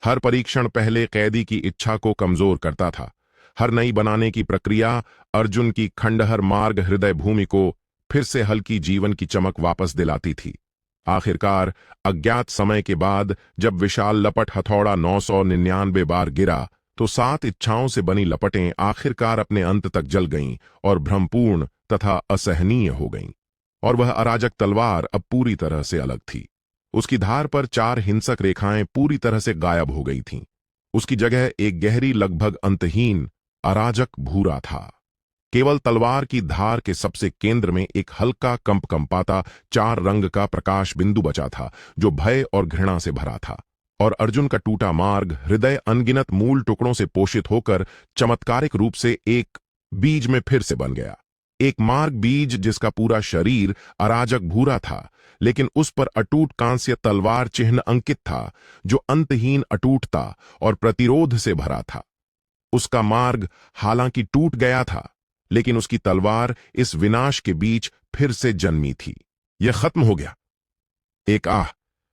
हर परीक्षण पहले कैदी की इच्छा को कमजोर करता था। हर नई बनाने की प्रक्रिया अर्जुन की खंडहर मार्ग हृदय भूमि को फिर से हल्की जीवन की चमक वापस दिलाती थी। आखिरकार अज्ञात समय के बाद जब विशाल लपट हथौड़ा 999 बार गिरा तो 7 इच्छाओं से बनी लपटें आखिरकार अपने अंत तक जल गईं और भ्रमपूर्ण तथा असहनीय हो गईं। और वह अराजक तलवार अब पूरी तरह से अलग थी। उसकी धार पर 4 हिंसक रेखाएं पूरी तरह से गायब हो गई थीं। उसकी जगह एक गहरी लगभग अंतहीन अराजक भूरा था। केवल तलवार की धार के सबसे केंद्र में एक हल्का कंपकंपाता 4 रंग का प्रकाश बिंदु बचा था जो भय और घृणा से भरा था। और अर्जुन का टूटा मार्ग हृदय अनगिनत मूल टुकड़ों से पोषित होकर चमत्कारिक रूप से एक बीज में फिर से बन गया। एक मार्ग बीज जिसका पूरा शरीर अराजक भूरा था, लेकिन उस पर अटूट कांस्य तलवार चिन्ह अंकित था जो अंतहीन अटूटता और प्रतिरोध से भरा था। उसका मार्ग हालांकि टूट गया था, लेकिन उसकी तलवार इस विनाश के बीच फिर से जन्मी थी। यह खत्म हो गया। एक आह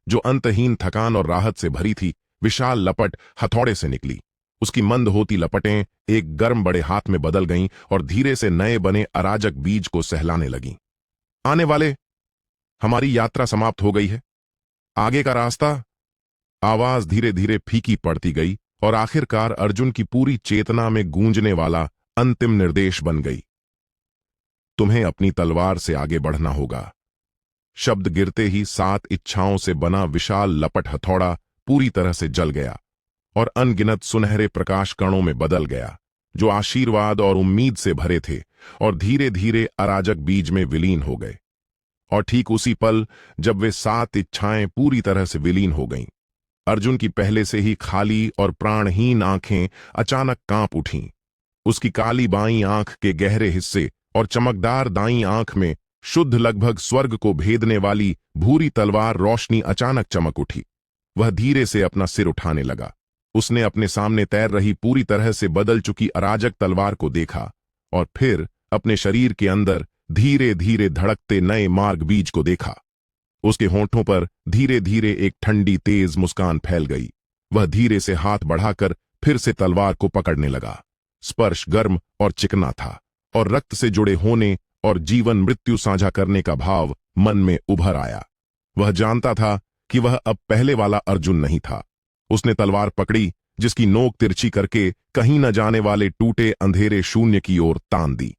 जो अंतहीन थकान और राहत से भरी थी विशाल लपट हथौड़े से निकली। उसकी मंद होती लपटें एक गर्म बड़े हाथ में बदल गईं और धीरे से नए बने अराजक बीज को सहलाने लगीं। आने वाले, हमारी यात्रा समाप्त हो गई है। आगे का रास्ता। आवाज धीरे धीरे फीकी पड़ती गई और आखिरकार अर्जुन की पूरी चेतना में गूंजने वाला अंतिम निर्देश बन गई। तुम्हें अपनी तलवार से आगे बढ़ना होगा। शब्द गिरते ही 7 इच्छाओं से बना विशाल लपट हथौड़ा पूरी तरह से जल गया और अनगिनत सुनहरे प्रकाश कणों में बदल गया जो आशीर्वाद और उम्मीद से भरे थे और धीरे धीरे अराजक बीज में विलीन हो गए। और ठीक उसी पल जब वे 7 इच्छाएं पूरी तरह से विलीन हो गईं, अर्जुन की पहले से ही खाली और प्राणहीन आंखें अचानक कांप उठीं। उसकी काली बाईं आंख के गहरे हिस्से और चमकदार दाईं आंख में शुद्ध लगभग स्वर्ग को भेदने वाली भूरी तलवार रोशनी अचानक चमक उठी। वह धीरे से अपना सिर उठाने लगा। उसने अपने सामने तैर रही पूरी तरह से बदल चुकी अराजक तलवार को देखा और फिर अपने शरीर के अंदर धीरे धीरे धड़कते नए मार्ग बीज को देखा। उसके होंठों पर धीरे धीरे एक ठंडी तेज मुस्कान फैल गई। वह धीरे से हाथ बढ़ाकर फिर से तलवार को पकड़ने लगा। स्पर्श गर्म और चिकना था और रक्त से जुड़े होने और जीवन मृत्यु साझा करने का भाव मन में उभर आया। वह जानता था कि वह अब पहले वाला अर्जुन नहीं था। उसने तलवार पकड़ी जिसकी नोक तिरछी करके कहीं न जाने वाले टूटे अंधेरे शून्य की ओर तान दी।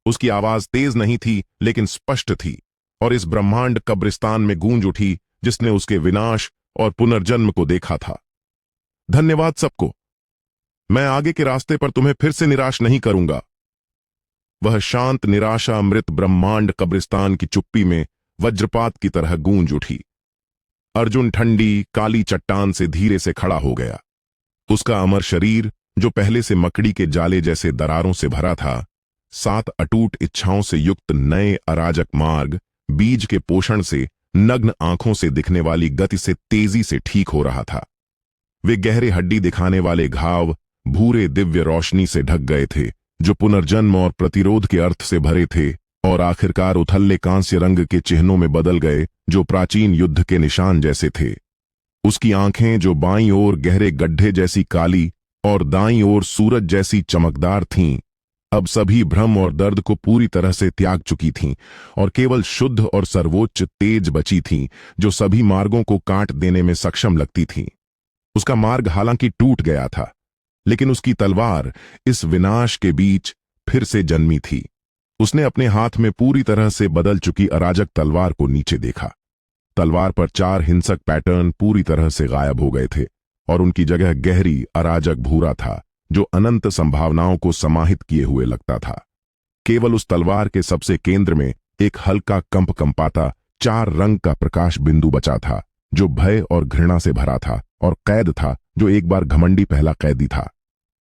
उसकी आवाज तेज नहीं थी लेकिन स्पष्ट थी और इस ब्रह्मांड कब्रिस्तान में गूंज उठी जिसने उसके विनाश और पुनर्जन्म को देखा था। धन्यवाद सबको। मैं आगे के रास्ते पर तुम्हें फिर से निराश नहीं करूंगा। वह शांत निराशा मृत ब्रह्मांड कब्रिस्तान की चुप्पी में वज्रपात की तरह गूंज उठी। अर्जुन ठंडी काली चट्टान से धीरे से खड़ा हो गया। उसका अमर शरीर जो पहले से मकड़ी के जाले जैसे दरारों से भरा था, 7 अटूट इच्छाओं से युक्त नए अराजक मार्ग बीज के पोषण से नग्न आंखों से दिखने वाली गति से तेजी से ठीक हो रहा था। वे गहरे हड्डी दिखाने वाले घाव भूरे दिव्य रोशनी से ढक गए थे जो पुनर्जन्म और प्रतिरोध के अर्थ से भरे थे और आखिरकार उथल्ले कांस्य रंग के चिन्हों में बदल गए जो प्राचीन युद्ध के निशान जैसे थे। उसकी आंखें जो बाईं ओर गहरे गड्ढे जैसी काली और दाईं ओर सूरज जैसी चमकदार थीं, अब सभी भ्रम और दर्द को पूरी तरह से त्याग चुकी थीं और केवल शुद्ध और सर्वोच्च तेज बची थीं जो सभी मार्गों को काट देने में सक्षम लगती थीं। उसका मार्ग हालांकि टूट गया था, लेकिन उसकी तलवार इस विनाश के बीच फिर से जन्मी थी। उसने अपने हाथ में पूरी तरह से बदल चुकी अराजक तलवार को नीचे देखा। तलवार पर 4 हिंसक पैटर्न पूरी तरह से गायब हो गए थे और उनकी जगह गहरी अराजक भूरा था जो अनंत संभावनाओं को समाहित किए हुए लगता था। केवल उस तलवार के सबसे केंद्र में एक हल्का कंपकंपाता 4 रंग का प्रकाश बिंदु बचा था जो भय और घृणा से भरा था और कैद था जो एक बार घमंडी पहला कैदी था।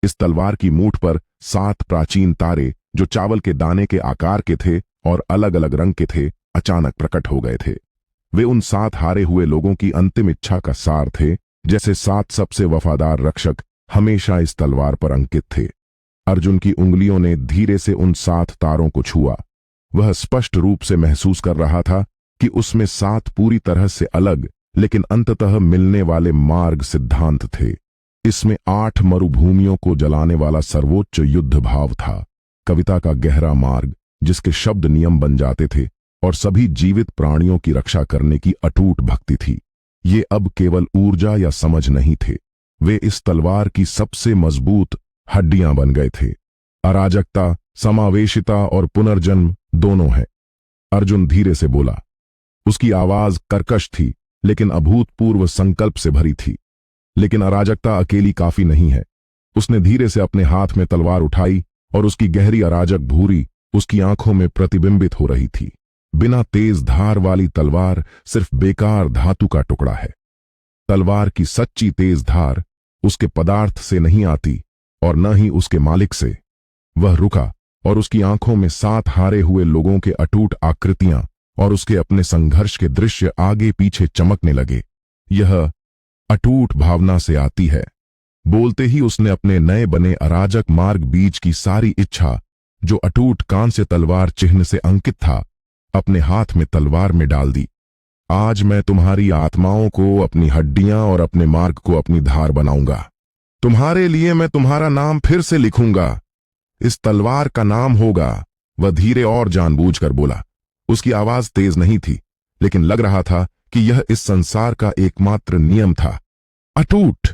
इस तलवार की मूठ पर 7 प्राचीन तारे जो चावल के दाने के आकार के थे और अलग अलग रंग के थे, अचानक प्रकट हो गए थे। वे उन 7 हारे हुए लोगों की अंतिम इच्छा का सार थे, जैसे 7 सबसे वफादार रक्षक हमेशा इस तलवार पर अंकित थे। अर्जुन की उंगलियों ने धीरे से उन 7 तारों को छुआ। वह स्पष्ट रूप से महसूस कर रहा था कि उसमें 7 पूरी तरह से अलग लेकिन अंततः मिलने वाले मार्ग सिद्धांत थे। इसमें 8 मरुभूमियों को जलाने वाला सर्वोच्च युद्ध भाव था, कविता का गहरा मार्ग जिसके शब्द नियम बन जाते थे और सभी जीवित प्राणियों की रक्षा करने की अटूट भक्ति थी। ये अब केवल ऊर्जा या समझ नहीं थे, वे इस तलवार की सबसे मजबूत हड्डियां बन गए थे। अराजकता, समावेशिता और पुनर्जन्म दोनों है। अर्जुन धीरे से बोला। उसकी आवाज कर्कश थी लेकिन अभूतपूर्व संकल्प से भरी थी। लेकिन अराजकता अकेली काफी नहीं है। उसने धीरे से अपने हाथ में तलवार उठाई और उसकी गहरी अराजक भूरी उसकी आंखों में प्रतिबिंबित हो रही थी। बिना तेज धार वाली तलवार सिर्फ बेकार धातु का टुकड़ा है। तलवार की सच्ची तेज धार उसके पदार्थ से नहीं आती और न ही उसके मालिक से। वह रुका और उसकी आंखों में 7 हारे हुए लोगों के अटूट आकृतियां और उसके अपने संघर्ष के दृश्य आगे पीछे चमकने लगे। यह अटूट भावना से आती है। बोलते ही उसने अपने नए बने अराजक मार्ग बीज की सारी इच्छा, जो अटूट कांस्य तलवार चिन्ह से अंकित था, अपने हाथ में तलवार में डाल दी। आज मैं तुम्हारी आत्माओं को अपनी हड्डियां और अपने मार्ग को अपनी धार बनाऊंगा। तुम्हारे लिए मैं तुम्हारा नाम फिर से लिखूंगा। इस तलवार का नाम होगा। वह धीरे और जानबूझकर बोला। उसकी आवाज तेज नहीं थी लेकिन लग रहा था कि यह इस संसार का एकमात्र नियम था। अटूट।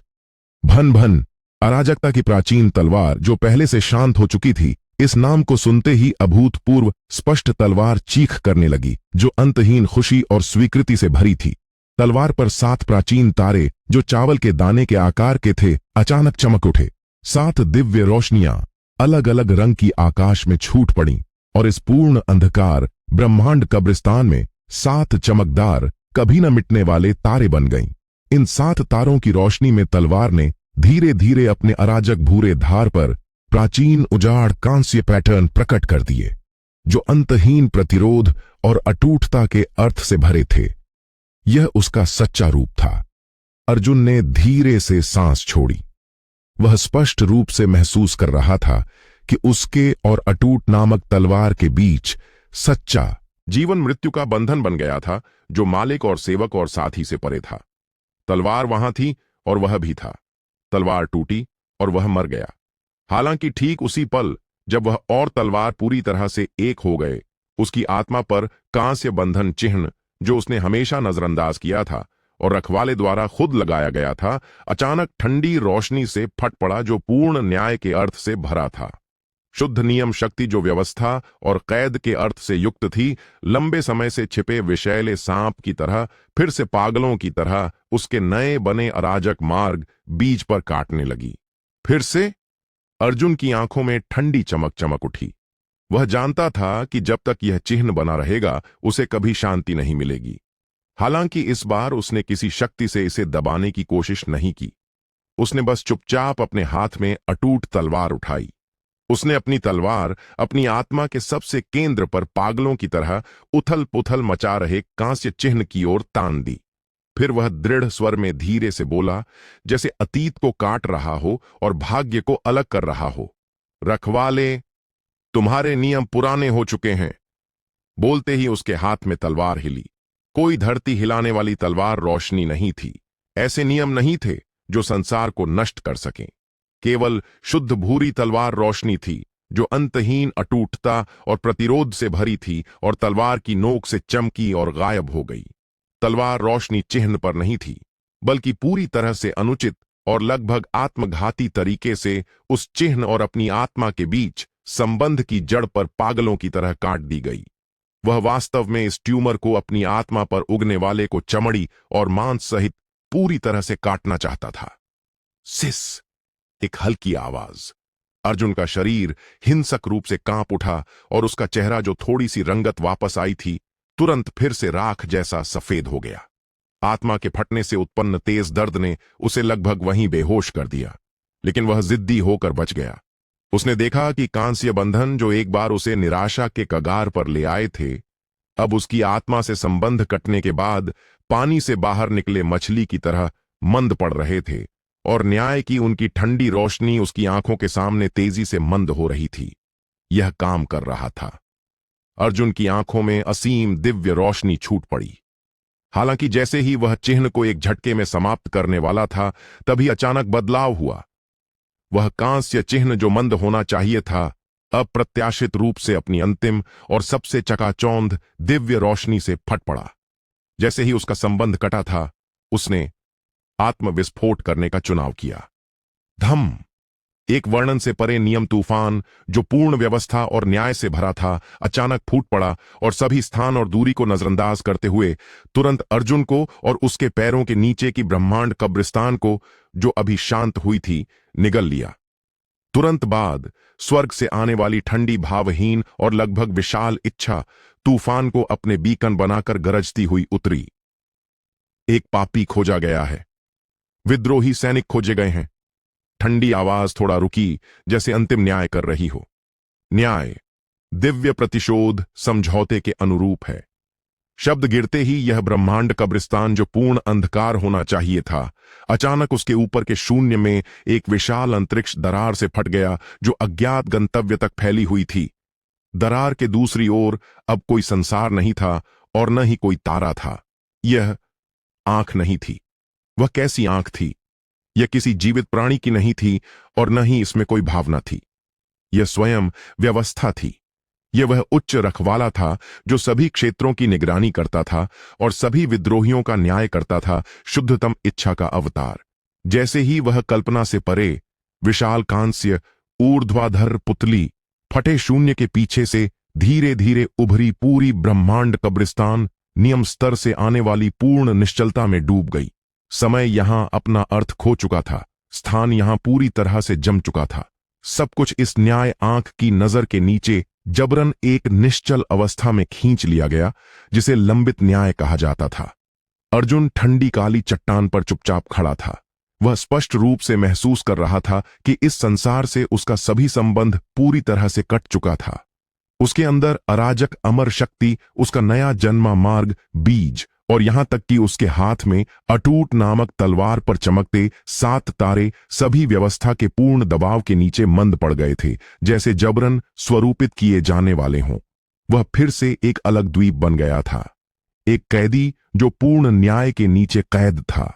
भन भन। अराजकता की प्राचीन तलवार जो पहले से शांत हो चुकी थी, इस नाम को सुनते ही अभूतपूर्व स्पष्ट तलवार चीख करने लगी, जो अंतहीन खुशी और स्वीकृति से भरी थी। तलवार पर 7 प्राचीन तारे जो चावल के दाने के आकार के थे, अचानक चमक उठे। 7 दिव्य रोशनियां अलग अलग रंग की आकाश में छूट पड़ी और इस पूर्ण अंधकार ब्रह्मांड कब्रिस्तान में 7 चमकदार, कभी न मिटने वाले तारे बन गईं। इन 7 तारों की रोशनी में तलवार ने धीरे धीरे अपने अराजक भूरे धार पर प्राचीन उजाड़ कांस्य पैटर्न प्रकट कर दिए, जो अंतहीन प्रतिरोध और अटूटता के अर्थ से भरे थे। यह उसका सच्चा रूप था। अर्जुन ने धीरे से सांस छोड़ी। वह स्पष्ट रूप से महसूस कर रहा था कि उसके और अटूट नामक तलवार के बीच सच्चा जीवन मृत्यु का बंधन बन गया था, जो मालिक और सेवक और साथी से परे था। तलवार वहां थी और वह भी था। तलवार टूटी और वह मर गया। हालांकि ठीक उसी पल जब वह और तलवार पूरी तरह से एक हो गए, उसकी आत्मा पर कांस्य बंधन चिन्ह, जो उसने हमेशा नजरअंदाज किया था और रखवाले द्वारा खुद लगाया गया था, अचानक ठंडी रोशनी से फट पड़ा, जो पूर्ण न्याय के अर्थ से भरा था। शुद्ध नियम शक्ति जो व्यवस्था और कैद के अर्थ से युक्त थी, लंबे समय से छिपे विषैले सांप की तरह, फिर से पागलों की तरह उसके नए बने अराजक मार्ग बीज पर काटने लगी। फिर से अर्जुन की आंखों में ठंडी चमक चमक उठी। वह जानता था कि जब तक यह चिन्ह बना रहेगा, उसे कभी शांति नहीं मिलेगी। हालांकि इस बार उसने किसी शक्ति से इसे दबाने की कोशिश नहीं की। उसने बस चुपचाप अपने हाथ में अटूट तलवार उठाई। उसने अपनी तलवार अपनी आत्मा के सबसे केंद्र पर पागलों की तरह उथल पुथल मचा रहे कांस्य चिन्ह की ओर तान दी। फिर वह दृढ़ स्वर में धीरे से बोला, जैसे अतीत को काट रहा हो और भाग्य को अलग कर रहा हो। रखवाले, तुम्हारे नियम पुराने हो चुके हैं। बोलते ही उसके हाथ में तलवार हिली। कोई धरती हिलाने वाली तलवार रोशनी नहीं थी। ऐसे नियम नहीं थे जो संसार को नष्ट कर सकें। केवल शुद्ध भूरी तलवार रोशनी थी, जो अंतहीन अटूटता और प्रतिरोध से भरी थी और तलवार की नोक से चमकी और गायब हो गई। तलवार रोशनी चिन्ह पर नहीं थी, बल्कि पूरी तरह से अनुचित और लगभग आत्मघाती तरीके से उस चिन्ह और अपनी आत्मा के बीच संबंध की जड़ पर पागलों की तरह काट दी गई। वह वास्तव में इस ट्यूमर को अपनी आत्मा पर उगने वाले को चमड़ी और मांस सहित पूरी तरह से काटना चाहता था। सिस, एक हल्की आवाज। अर्जुन का शरीर हिंसक रूप से कांप उठा और उसका चेहरा, जो थोड़ी सी रंगत वापस आई थी, तुरंत फिर से राख जैसा सफेद हो गया। आत्मा के फटने से उत्पन्न तेज दर्द ने उसे लगभग वहीं बेहोश कर दिया, लेकिन वह जिद्दी होकर बच गया। उसने देखा कि कांस्य बंधन, जो एक बार उसे निराशा के कगार पर ले आए थे, अब उसकी आत्मा से संबंध कटने के बाद पानी से बाहर निकले मछली की तरह मंद पड़ रहे थे, और न्याय की उनकी ठंडी रोशनी उसकी आंखों के सामने तेजी से मंद हो रही थी। यह काम कर रहा था। अर्जुन की आंखों में असीम दिव्य रोशनी छूट पड़ी। हालांकि जैसे ही वह चिन्ह को एक झटके में समाप्त करने वाला था, तभी अचानक बदलाव हुआ। वह कांस्य चिन्ह जो मंद होना चाहिए था, अप्रत्याशित रूप से अपनी अंतिम और सबसे चकाचौंध दिव्य रोशनी से फट पड़ा। जैसे ही उसका संबंध कटा था, उसने आत्मविस्फोट करने का चुनाव किया। धम! एक वर्णन से परे नियम तूफान, जो पूर्ण व्यवस्था और न्याय से भरा था, अचानक फूट पड़ा और सभी स्थान और दूरी को नजरअंदाज करते हुए तुरंत अर्जुन को और उसके पैरों के नीचे की ब्रह्मांड कब्रिस्तान को, जो अभी शांत हुई थी, निगल लिया। तुरंत बाद स्वर्ग से आने वाली ठंडी, भावहीन और लगभग विशाल इच्छा तूफान को अपने बीकन बनाकर गरजती हुई उतरी। एक पापी खोजा गया है, विद्रोही सैनिक खोजे गए हैं। ठंडी आवाज थोड़ा रुकी, जैसे अंतिम न्याय कर रही हो। न्याय दिव्य प्रतिशोध समझौते के अनुरूप है। शब्द गिरते ही यह ब्रह्मांड कब्रिस्तान, जो पूर्ण अंधकार होना चाहिए था, अचानक उसके ऊपर के शून्य में एक विशाल अंतरिक्ष दरार से फट गया, जो अज्ञात गंतव्य तक फैली हुई थी। दरार के दूसरी ओर अब कोई संसार नहीं था और न ही कोई तारा था। यह आंख नहीं थी। वह कैसी आंख थी? यह किसी जीवित प्राणी की नहीं थी और न ही इसमें कोई भावना थी। यह स्वयं व्यवस्था थी। यह वह उच्च रखवाला था जो सभी क्षेत्रों की निगरानी करता था और सभी विद्रोहियों का न्याय करता था, शुद्धतम इच्छा का अवतार। जैसे ही वह कल्पना से परे विशाल कांस्य ऊर्ध्वाधर पुतली फटे शून्य के पीछे से धीरे धीरे उभरी, पूरी ब्रह्मांड कब्रिस्तान नियम स्तर से आने वाली पूर्ण निश्चलता में डूब गई। समय यहां अपना अर्थ खो चुका था, स्थान यहां पूरी तरह से जम चुका था। सब कुछ इस न्याय आंख की नजर के नीचे जबरन एक निश्चल अवस्था में खींच लिया गया, जिसे लंबित न्याय कहा जाता था। अर्जुन ठंडी काली चट्टान पर चुपचाप खड़ा था। वह स्पष्ट रूप से महसूस कर रहा था कि इस संसार से उसका सभी संबंध पूरी तरह से कट चुका था। उसके अंदर अराजक अमर शक्ति, उसका नया जन्मा मार्ग, बीज, और यहां तक कि उसके हाथ में अटूट नामक तलवार पर चमकते 7 तारे सभी व्यवस्था के पूर्ण दबाव के नीचे मंद पड़ गए थे, जैसे जबरन स्वरूपित किए जाने वाले हों। वह फिर से एक अलग द्वीप बन गया था, एक कैदी जो पूर्ण न्याय के नीचे कैद था।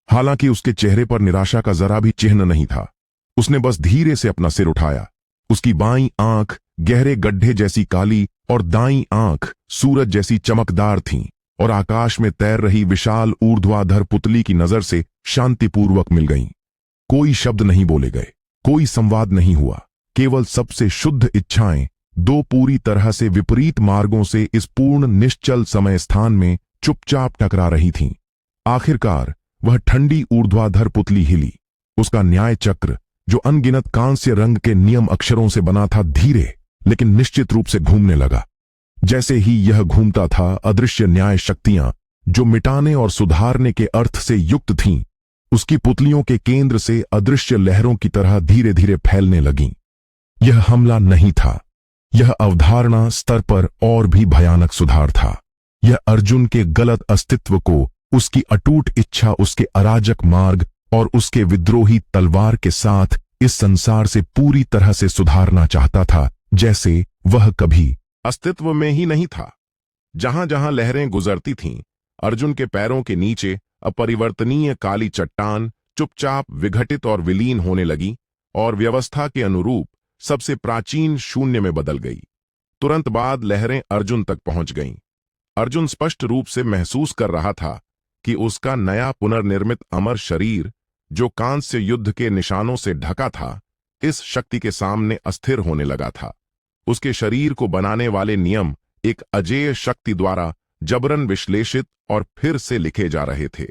हालांकि उसके चेहरे पर निराशा का जरा भी चिन्ह नहीं था। उसने बस धीरे से अपना सिर उठाया। उसकी बाईं आंख गहरे गड्ढे जैसी काली और दाईं आंख सूरज जैसी चमकदार थीं, और आकाश में तैर रही विशाल ऊर्ध्वाधर पुतली की नजर से शांतिपूर्वक मिल गईं। कोई शब्द नहीं बोले गए, कोई संवाद नहीं हुआ। केवल सबसे शुद्ध इच्छाएं दो पूरी तरह से विपरीत मार्गों से इस पूर्ण निश्चल समय स्थान में चुपचाप टकरा रही थीं। आखिरकार वह ठंडी ऊर्ध्वाधर पुतली हिली। उसका न्याय चक्र, जो अनगिनत कांस्य रंग के नियम अक्षरों से बना था, धीरे लेकिन निश्चित रूप से घूमने लगा। जैसे ही यह घूमता था, अदृश्य न्याय शक्तियां, जो मिटाने और सुधारने के अर्थ से युक्त थीं, उसकी पुतलियों के केंद्र से अदृश्य लहरों की तरह धीरे धीरे फैलने लगीं। यह हमला नहीं था, यह अवधारणा स्तर पर और भी भयानक सुधार था। यह अर्जुन के गलत अस्तित्व को, उसकी अटूट इच्छा, उसके अराजक मार्ग और उसके विद्रोही तलवार के साथ इस संसार से पूरी तरह से सुधारना चाहता था, जैसे वह कभी अस्तित्व में ही नहीं था। जहां जहां लहरें गुजरती थीं, अर्जुन के पैरों के नीचे अपरिवर्तनीय काली चट्टान चुपचाप विघटित और विलीन होने लगी और व्यवस्था के अनुरूप सबसे प्राचीन शून्य में बदल गई। तुरंत बाद लहरें अर्जुन तक पहुंच गईं। अर्जुन स्पष्ट रूप से महसूस कर रहा था कि उसका नया पुनर्निर्मित अमर शरीर, जो कांस्य युद्ध के निशानों से ढका था, इस शक्ति के सामने अस्थिर होने लगा था। उसके शरीर को बनाने वाले नियम एक अजेय शक्ति द्वारा जबरन विश्लेषित और फिर से लिखे जा रहे थे।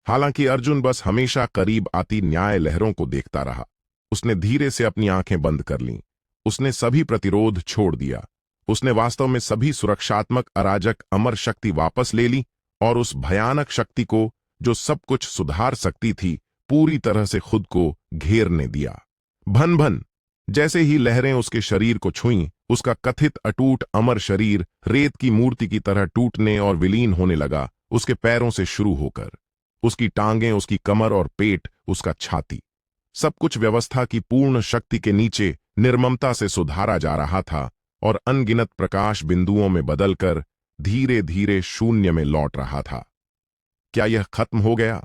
हालांकि अर्जुन बस हमेशा करीब आती न्याय लहरों को देखता रहा। उसने धीरे से अपनी आंखें बंद कर लीं। उसने सभी प्रतिरोध छोड़ दिया। उसने वास्तव में सभी सुरक्षात्मक अराजक अमर शक्ति वापस ले ली और उस भयानक शक्ति को, जो सब कुछ सुधार सकती थी, पूरी तरह से खुद को घेरने दिया। भन भन जैसे ही लहरें उसके शरीर को छुईं, उसका कथित अटूट अमर शरीर रेत की मूर्ति की तरह टूटने और विलीन होने लगा, उसके पैरों से शुरू होकर उसकी टांगें, उसकी कमर और पेट, उसका छाती। सब कुछ व्यवस्था की पूर्ण शक्ति के नीचे निर्ममता से सुधारा जा रहा था और अनगिनत प्रकाश बिंदुओं में बदलकर धीरे धीरे शून्य में लौट रहा था। क्या यह खत्म हो गया?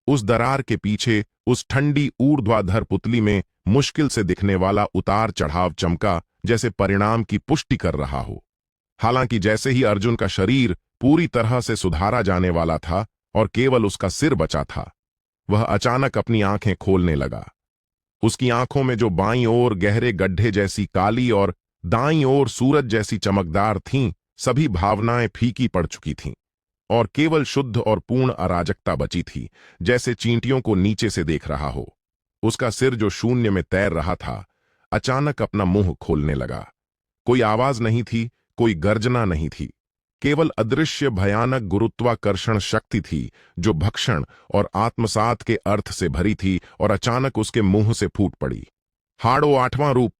उस दरार के पीछे उस ठंडी ऊर्ध्वाधर पुतली में मुश्किल से दिखने वाला उतार चढ़ाव चमका, जैसे परिणाम की पुष्टि कर रहा हो। हालांकि जैसे ही अर्जुन का शरीर पूरी तरह से सुधारा जाने वाला था और केवल उसका सिर बचा था, वह अचानक अपनी आंखें खोलने लगा। उसकी आंखों में जो बाईं ओर गहरे गड्ढे जैसी काली और दाईं ओर सूरज जैसी चमकदार थीं, सभी भावनाएं फीकी पड़ चुकी थीं और केवल शुद्ध और पूर्ण अराजकता बची थी, जैसे चींटियों को नीचे से देख रहा हो। उसका सिर जो शून्य में तैर रहा था, अचानक अपना मुंह खोलने लगा। कोई आवाज नहीं थी, कोई गर्जना नहीं थी, केवल अदृश्य भयानक गुरुत्वाकर्षण शक्ति थी जो भक्षण और आत्मसात के अर्थ से भरी थी और अचानक उसके मुंह से फूट पड़ी। हाड़ो आठवां रूप।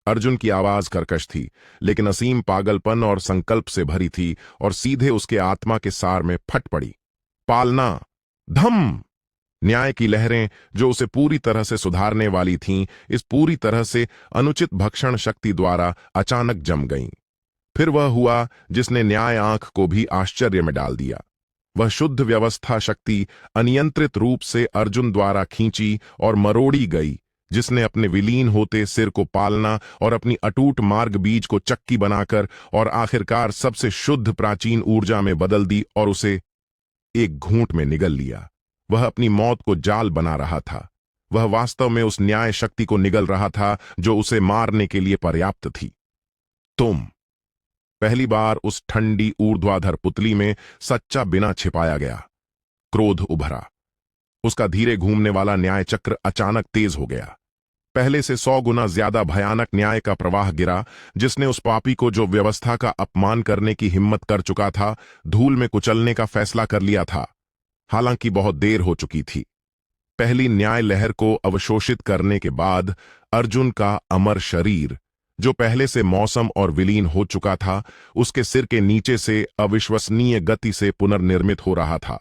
अर्जुन की आवाज कर्कश थी, लेकिन असीम पागलपन और संकल्प से भरी थी और सीधे उसके आत्मा के सार में फट पड़ी। पालना। धम। न्याय की लहरें जो उसे पूरी तरह से सुधारने वाली थीं, इस पूरी तरह से अनुचित भक्षण शक्ति द्वारा अचानक जम गईं। फिर वह हुआ जिसने न्याय आंख को भी आश्चर्य में डाल दिया। वह शुद्ध व्यवस्था शक्ति अनियंत्रित रूप से अर्जुन द्वारा खींची और मरोड़ी गई, जिसने अपने विलीन होते सिर को पालना और अपनी अटूट मार्ग बीज को चक्की बनाकर और आखिरकार सबसे शुद्ध प्राचीन ऊर्जा में बदल दी और उसे एक घूंट में निगल लिया। वह अपनी मौत को जाल बना रहा था। वह वास्तव में उस न्याय शक्ति को निगल रहा था जो उसे मारने के लिए पर्याप्त थी। तुम। पहली बार उस ठंडी ऊर्ध्वाधर पुतली में सच्चा बिना छिपाया गया क्रोध उभरा। उसका धीरे घूमने वाला न्याय चक्र अचानक तेज हो गया। पहले से 100 गुना ज्यादा भयानक न्याय का प्रवाह गिरा, जिसने उस पापी को जो व्यवस्था का अपमान करने की हिम्मत कर चुका था, धूल में कुचलने का फैसला कर लिया था। हालांकि बहुत देर हो चुकी थी। पहली न्याय लहर को अवशोषित करने के बाद अर्जुन का अमर शरीर, जो पहले से मौसम और विलीन हो चुका था, उसके सिर के नीचे से अविश्वसनीय गति से पुनर्निर्मित हो रहा था।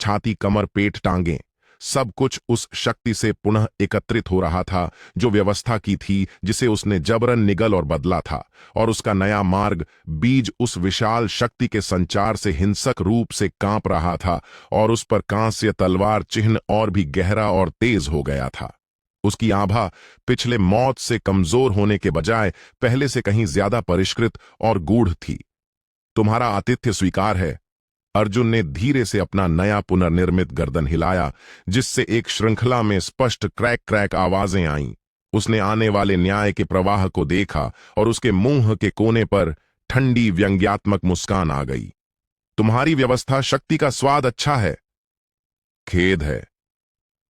छाती, कमर, पेट, टांगें, सब कुछ उस शक्ति से पुनः एकत्रित हो रहा था जो व्यवस्था की थी, जिसे उसने जबरन निगल और बदला था। और उसका नया मार्ग बीज उस विशाल शक्ति के संचार से हिंसक रूप से कांप रहा था और उस पर कांस्य तलवार चिन्ह और भी गहरा और तेज हो गया था। उसकी आभा पिछले मौत से कमजोर होने के बजाय पहले से कहीं ज्यादा परिष्कृत और गूढ़ थी। तुम्हारा आतिथ्य स्वीकार है। अर्जुन ने धीरे से अपना नया पुनर्निर्मित गर्दन हिलाया, जिससे एक श्रृंखला में स्पष्ट क्रैक क्रैक आवाजें आईं। उसने आने वाले न्याय के प्रवाह को देखा और उसके मुंह के कोने पर ठंडी व्यंग्यात्मक मुस्कान आ गई। तुम्हारी व्यवस्था शक्ति का स्वाद अच्छा है। खेद है।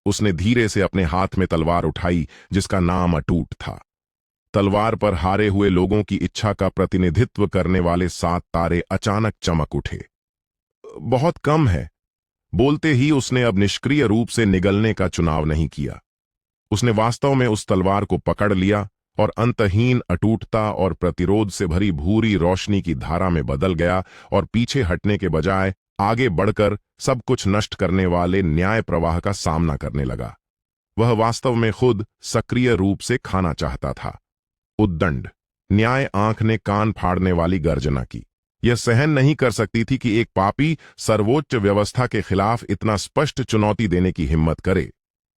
उसने धीरे से अपने हाथ में तलवार उठाई, जिसका नाम अटूट था। तलवार पर हारे हुए लोगों की इच्छा का प्रतिनिधित्व करने वाले 7 तारे अचानक चमक उठे। बहुत कम है। बोलते ही उसने अब निष्क्रिय रूप से निगलने का चुनाव नहीं किया। उसने वास्तव में उस तलवार को पकड़ लिया और अंतहीन अटूटता और प्रतिरोध से भरी भूरी रोशनी की धारा में बदल गया और पीछे हटने के बजाय आगे बढ़कर सब कुछ नष्ट करने वाले न्याय प्रवाह का सामना करने लगा। वह वास्तव में खुद सक्रिय रूप से खाना चाहता था। उद्दंड। न्याय आंख ने कान फाड़ने वाली गर्जना की। यह सहन नहीं कर सकती थी कि एक पापी सर्वोच्च व्यवस्था के खिलाफ इतना स्पष्ट चुनौती देने की हिम्मत करे।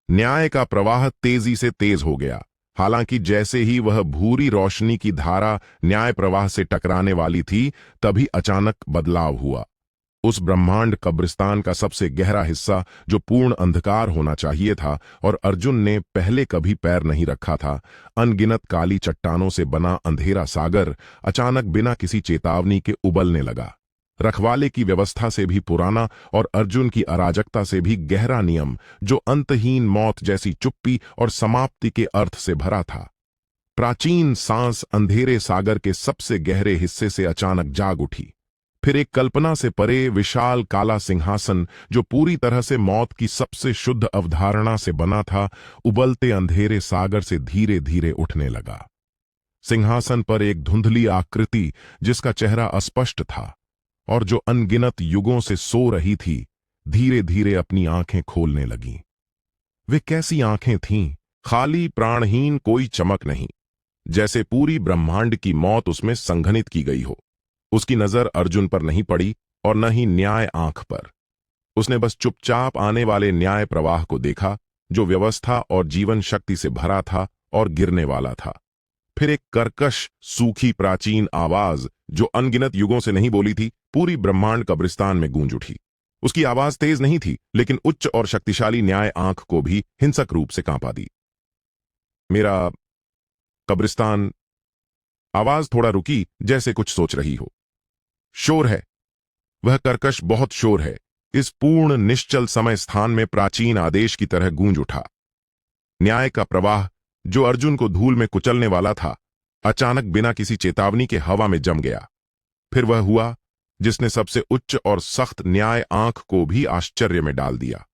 न्याय का प्रवाह तेजी से तेज हो गया। हालांकि जैसे ही वह भूरी रोशनी की धारा न्याय प्रवाह से टकराने वाली थी, तभी अचानक बदलाव हुआ। उस ब्रह्मांड कब्रिस्तान का सबसे गहरा हिस्सा, जो पूर्ण अंधकार होना चाहिए था और अर्जुन ने पहले कभी पैर नहीं रखा था, अनगिनत काली चट्टानों से बना अंधेरा सागर, अचानक बिना किसी चेतावनी के उबलने लगा। रखवाले की व्यवस्था से भी पुराना और अर्जुन की अराजकता से भी गहरा नियम, जो अंतहीन मौत जैसी चुप्पी और समाप्ति के अर्थ से भरा था। प्राचीन सांस अंधेरे सागर के सबसे गहरे हिस्से से अचानक जाग उठी। फिर एक कल्पना से परे विशाल काला सिंहासन, जो पूरी तरह से मौत की सबसे शुद्ध अवधारणा से बना था, उबलते अंधेरे सागर से धीरे धीरे उठने लगा। सिंहासन पर एक धुंधली आकृति, जिसका चेहरा अस्पष्ट था और जो अनगिनत युगों से सो रही थी, धीरे धीरे अपनी आंखें खोलने लगीं। वे कैसी आंखें थीं? खाली, प्राणहीन, कोई चमक नहीं, जैसे पूरी ब्रह्मांड की मौत उसमें संघनित की गई हो। उसकी नजर अर्जुन पर नहीं पड़ी और न ही न्याय आंख पर। उसने बस चुपचाप आने वाले न्याय प्रवाह को देखा, जो व्यवस्था और जीवन शक्ति से भरा था और गिरने वाला था। फिर एक कर्कश, सूखी प्राचीन आवाज, जो अनगिनत युगों से नहीं बोली थी, पूरी ब्रह्मांड कब्रिस्तान में गूंज उठी। उसकी आवाज तेज नहीं थी, लेकिन उच्च और शक्तिशाली न्याय आंख को भी हिंसक रूप से कांपा दी। मेरा कब्रिस्तान। आवाज थोड़ा रुकी, जैसे कुछ सोच रही हो। शोर है। वह कर्कश बहुत शोर है। इस पूर्ण निश्चल समय स्थान में प्राचीन आदेश की तरह गूंज उठा। न्याय का प्रवाह, जो अर्जुन को धूल में कुचलने वाला था, अचानक बिना किसी चेतावनी के हवा में जम गया। फिर वह हुआ जिसने सबसे उच्च और सख्त न्याय आंख को भी आश्चर्य में डाल दिया।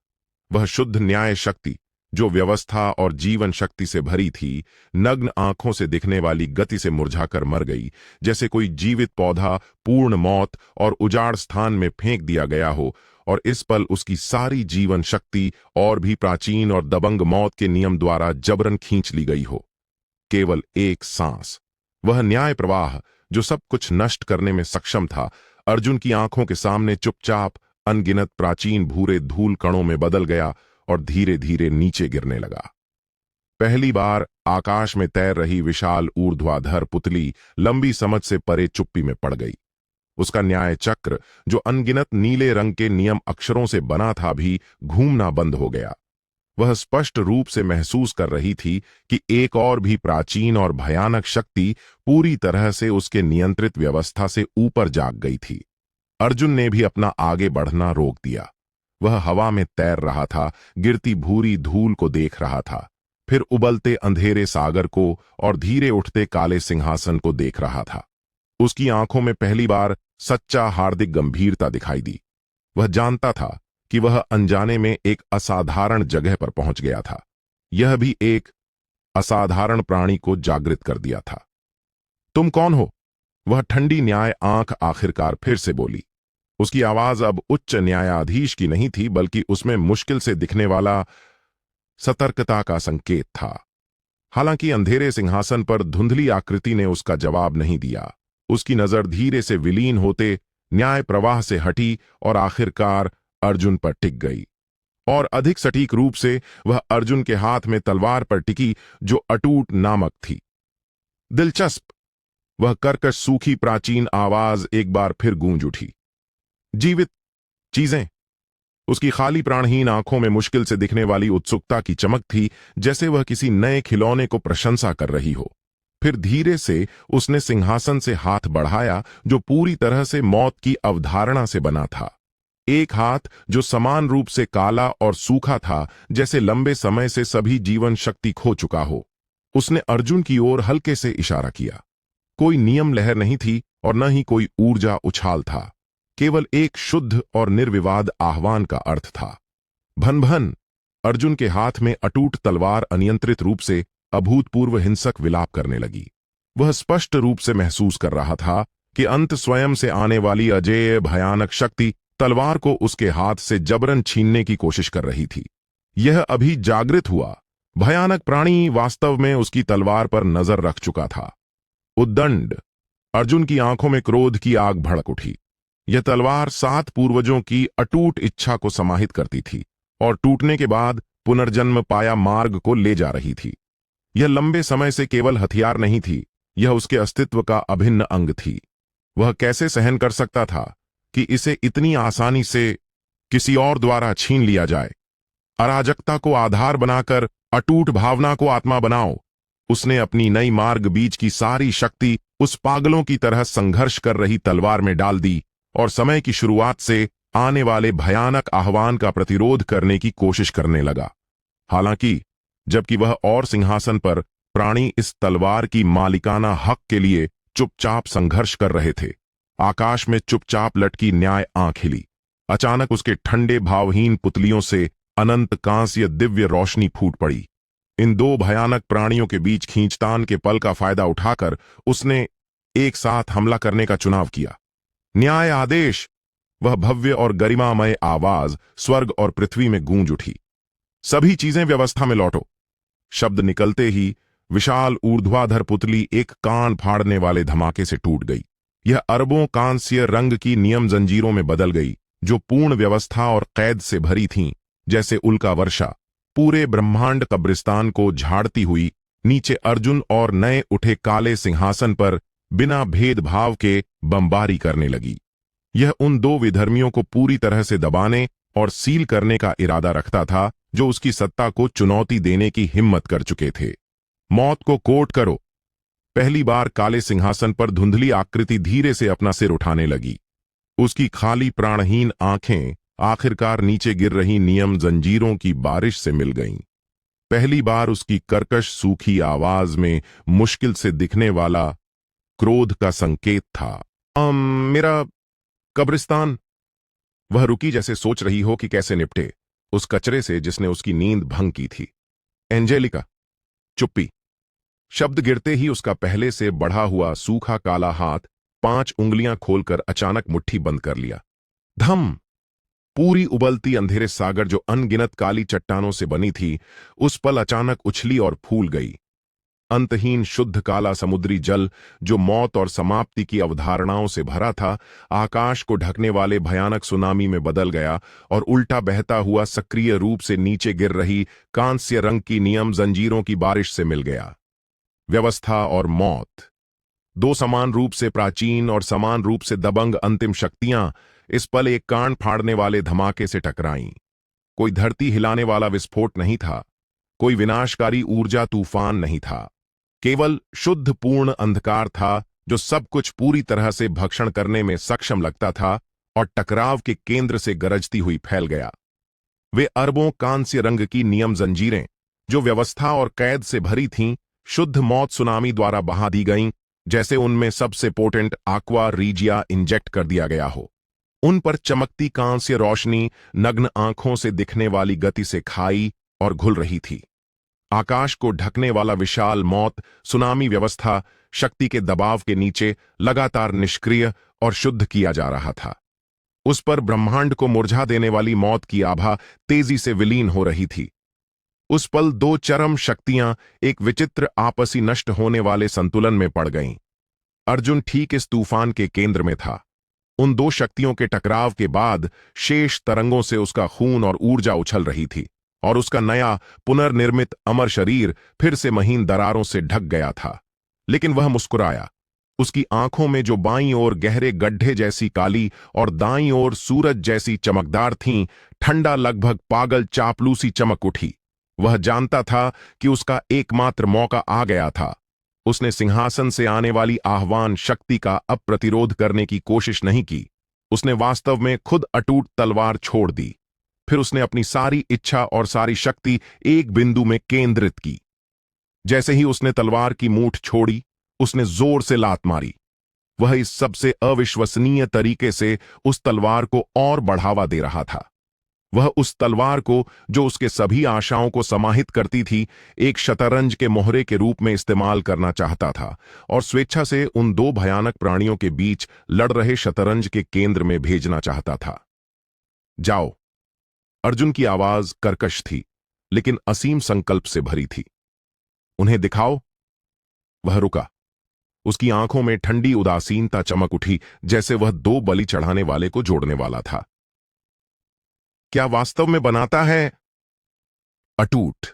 वह शुद्ध न्याय शक्ति, जो व्यवस्था और जीवन शक्ति से भरी थी, नग्न आंखों से दिखने वाली गति से मुरझाकर मर गई, जैसे कोई जीवित पौधा पूर्ण मौत और उजाड़ स्थान में फेंक दिया गया हो, और इस पल उसकी सारी जीवन शक्ति और भी प्राचीन और दबंग मौत के नियम द्वारा जबरन खींच ली गई हो। केवल एक सांस, वह न्याय प्रवाह जो सब कुछ नष्ट करने में सक्षम था, अर्जुन की आंखों के सामने चुपचाप अनगिनत प्राचीन भूरे धूल कणों में बदल गया और धीरे धीरे नीचे गिरने लगा। पहली बार आकाश में तैर रही विशाल ऊर्ध्वाधर पुतली लंबी समझ से परे चुप्पी में पड़ गई। उसका न्याय चक्र, जो अनगिनत नीले रंग के नियम अक्षरों से बना था, भी घूमना बंद हो गया। वह स्पष्ट रूप से महसूस कर रही थी कि एक और भी प्राचीन और भयानक शक्ति पूरी तरह से उसके नियंत्रित व्यवस्था से ऊपर जाग गई थी। अर्जुन ने भी अपना आगे बढ़ना रोक दिया। वह हवा में तैर रहा था, गिरती भूरी धूल को देख रहा था, फिर उबलते अंधेरे सागर को और धीरे उठते काले सिंहासन को देख रहा था। उसकी आंखों में पहली बार सच्चा हार्दिक गंभीरता दिखाई दी। वह जानता था कि वह अनजाने में एक असाधारण जगह पर पहुंच गया था। यह भी एक असाधारण प्राणी को जागृत कर दिया था। तुम कौन हो? वह ठंडी न्याय आंख आखिरकार फिर से बोली। उसकी आवाज अब उच्च न्यायाधीश की नहीं थी, बल्कि उसमें मुश्किल से दिखने वाला सतर्कता का संकेत था। हालांकि अंधेरे सिंहासन पर धुंधली आकृति ने उसका जवाब नहीं दिया। उसकी नजर धीरे से विलीन होते न्याय प्रवाह से हटी और आखिरकार अर्जुन पर टिक गई। और अधिक सटीक रूप से वह अर्जुन के हाथ में तलवार पर टिकी, जो अटूट नामक थी। दिलचस्प, वह कर्कश सूखी प्राचीन आवाज एक बार फिर गूंज उठी। जीवित चीजें। उसकी खाली प्राणहीन आंखों में मुश्किल से दिखने वाली उत्सुकता की चमक थी, जैसे वह किसी नए खिलौने को प्रशंसा कर रही हो। फिर धीरे से उसने सिंहासन से हाथ बढ़ाया, जो पूरी तरह से मौत की अवधारणा से बना था। एक हाथ जो समान रूप से काला और सूखा था, जैसे लंबे समय से सभी जीवन शक्ति खो चुका हो। उसने अर्जुन की ओर हल्के से इशारा किया। कोई नियम लहर नहीं थी और न ही कोई ऊर्जा उछाल था, केवल एक शुद्ध और निर्विवाद आह्वान का अर्थ था। भन भन। अर्जुन के हाथ में अटूट तलवार अनियंत्रित रूप से अभूतपूर्व हिंसक विलाप करने लगी। वह स्पष्ट रूप से महसूस कर रहा था कि अंत स्वयं से आने वाली अजेय भयानक शक्ति तलवार को उसके हाथ से जबरन छीनने की कोशिश कर रही थी। यह अभी जागृत हुआ भयानक प्राणी वास्तव में उसकी तलवार पर नजर रख चुका था। उद्दंड। अर्जुन की आंखों में क्रोध की आग भड़क उठी। यह तलवार 7 पूर्वजों की अटूट इच्छा को समाहित करती थी और टूटने के बाद पुनर्जन्म पाया मार्ग को ले जा रही थी। यह लंबे समय से केवल हथियार नहीं थी, यह उसके अस्तित्व का अभिन्न अंग थी। वह कैसे सहन कर सकता था कि इसे इतनी आसानी से किसी और द्वारा छीन लिया जाए? अराजकता को आधार बनाकर अटूट भावना को आत्मा बनाओ। उसने अपनी नई मार्ग बीच की सारी शक्ति उस पागलों की तरह संघर्ष कर रही तलवार में डाल दी और समय की शुरुआत से आने वाले भयानक आह्वान का प्रतिरोध करने की कोशिश करने लगा। हालांकि जबकि वह और सिंहासन पर प्राणी इस तलवार की मालिकाना हक के लिए चुपचाप संघर्ष कर रहे थे, आकाश में चुपचाप लटकी न्याय आंख हिली। अचानक उसके ठंडे भावहीन पुतलियों से अनंत कांस्य दिव्य रोशनी फूट पड़ी। इन 2 भयानक प्राणियों के बीच खींचतान के पल का फायदा उठाकर उसने एक साथ हमला करने का चुनाव किया। न्याय आदेश। वह भव्य और गरिमामय आवाज स्वर्ग और पृथ्वी में गूंज उठी। सभी चीजें व्यवस्था में लौटो। शब्द निकलते ही विशाल ऊर्ध्वाधर पुतली एक कान फाड़ने वाले धमाके से टूट गई। यह अरबों कांस्य रंग की नियम जंजीरों में बदल गई, जो पूर्ण व्यवस्था और कैद से भरी थीं, जैसे उल्का वर्षा पूरे ब्रह्मांड कब्रिस्तान को झाड़ती हुई नीचे अर्जुन और नए उठे काले सिंहासन पर बिना भेदभाव के बमबारी करने लगी। यह उन दो विधर्मियों को पूरी तरह से दबाने और सील करने का इरादा रखता था, जो उसकी सत्ता को चुनौती देने की हिम्मत कर चुके थे। मौत को कोट करो। पहली बार काले सिंहासन पर धुंधली आकृति धीरे से अपना सिर उठाने लगी। उसकी खाली प्राणहीन आंखें आखिरकार नीचे गिर रही नियम जंजीरों की बारिश से मिल गईं। पहली बार उसकी कर्कश सूखी आवाज में मुश्किल से दिखने वाला क्रोध का संकेत था। मेरा कब्रिस्तान। वह रुकी, जैसे सोच रही हो कि कैसे निपटे उस कचरे से जिसने उसकी नींद भंग की थी। एंजेलिका। चुप्पी। शब्द गिरते ही उसका पहले से बढ़ा हुआ सूखा काला हाथ 5 उंगलियां खोलकर अचानक मुट्ठी बंद कर लिया। धम। पूरी उबलती अंधेरे सागर जो अनगिनत काली चट्टानों से बनी थी, उस पल अचानक उछली और फूल गई। अंतहीन शुद्ध काला समुद्री जल, जो मौत और समाप्ति की अवधारणाओं से भरा था, आकाश को ढकने वाले भयानक सुनामी में बदल गया और उल्टा बहता हुआ सक्रिय रूप से नीचे गिर रही कांस्य रंग की नियम जंजीरों की बारिश से मिल गया। व्यवस्था और मौत, दो समान रूप से प्राचीन और समान रूप से दबंग अंतिम शक्तियां इस पल एक कान फाड़ने वाले धमाके से टकराईं। कोई धरती हिलाने वाला विस्फोट नहीं था, कोई विनाशकारी ऊर्जा तूफान नहीं था, केवल शुद्ध पूर्ण अंधकार था जो सब कुछ पूरी तरह से भक्षण करने में सक्षम लगता था और टकराव के केंद्र से गरजती हुई फैल गया। वे अरबों कांस्य रंग की नियम जंजीरें, जो व्यवस्था और कैद से भरी थीं, शुद्ध मौत सुनामी द्वारा बहा दी गईं, जैसे उनमें सबसे पोटेंट आक्वा रीजिया इंजेक्ट कर दिया गया हो। उन पर चमकती कांस्य रोशनी नग्न आंखों से दिखने वाली गति से खाई और घुल रही थी। आकाश को ढकने वाला विशाल मौत सुनामी व्यवस्था शक्ति के दबाव के नीचे लगातार निष्क्रिय और शुद्ध किया जा रहा था। उस पर ब्रह्मांड को मुरझा देने वाली मौत की आभा तेजी से विलीन हो रही थी। उस पल दो चरम शक्तियां एक विचित्र आपसी नष्ट होने वाले संतुलन में पड़ गईं। अर्जुन ठीक इस तूफान के केंद्र में था। उन दो शक्तियों के टकराव के बाद शेष तरंगों से उसका खून और ऊर्जा उछल रही थी और उसका नया पुनर्निर्मित अमर शरीर फिर से महीन दरारों से ढक गया था। लेकिन वह मुस्कुराया। उसकी आंखों में जो बाईं ओर गहरे गड्ढे जैसी काली और दाईं ओर सूरज जैसी चमकदार थीं, ठंडा लगभग पागल चापलूसी चमक उठी। वह जानता था कि उसका एकमात्र मौका आ गया था। उसने सिंहासन से आने वाली आह्वान शक्ति का अब प्रतिरोध करने की कोशिश नहीं की। उसने वास्तव में खुद अटूट तलवार छोड़ दी। फिर उसने अपनी सारी इच्छा और सारी शक्ति एक बिंदु में केंद्रित की। जैसे ही उसने तलवार की मूठ छोड़ी, उसने जोर से लात मारी। वह इस सबसे अविश्वसनीय तरीके से उस तलवार को और बढ़ावा दे रहा था। वह उस तलवार को, जो उसके सभी आशाओं को समाहित करती थी, एक शतरंज के मोहरे के रूप में इस्तेमाल करना चाहता था और स्वेच्छा से उन दो भयानक प्राणियों के बीच लड़ रहे शतरंज के केंद्र में भेजना चाहता था। जाओ। अर्जुन की आवाज कर्कश थी, लेकिन असीम संकल्प से भरी थी। उन्हें दिखाओ। वह रुका। उसकी आंखों में ठंडी उदासीनता चमक उठी, जैसे वह दो बलि चढ़ाने वाले को जोड़ने वाला था। क्या वास्तव में बनाता है? अटूट,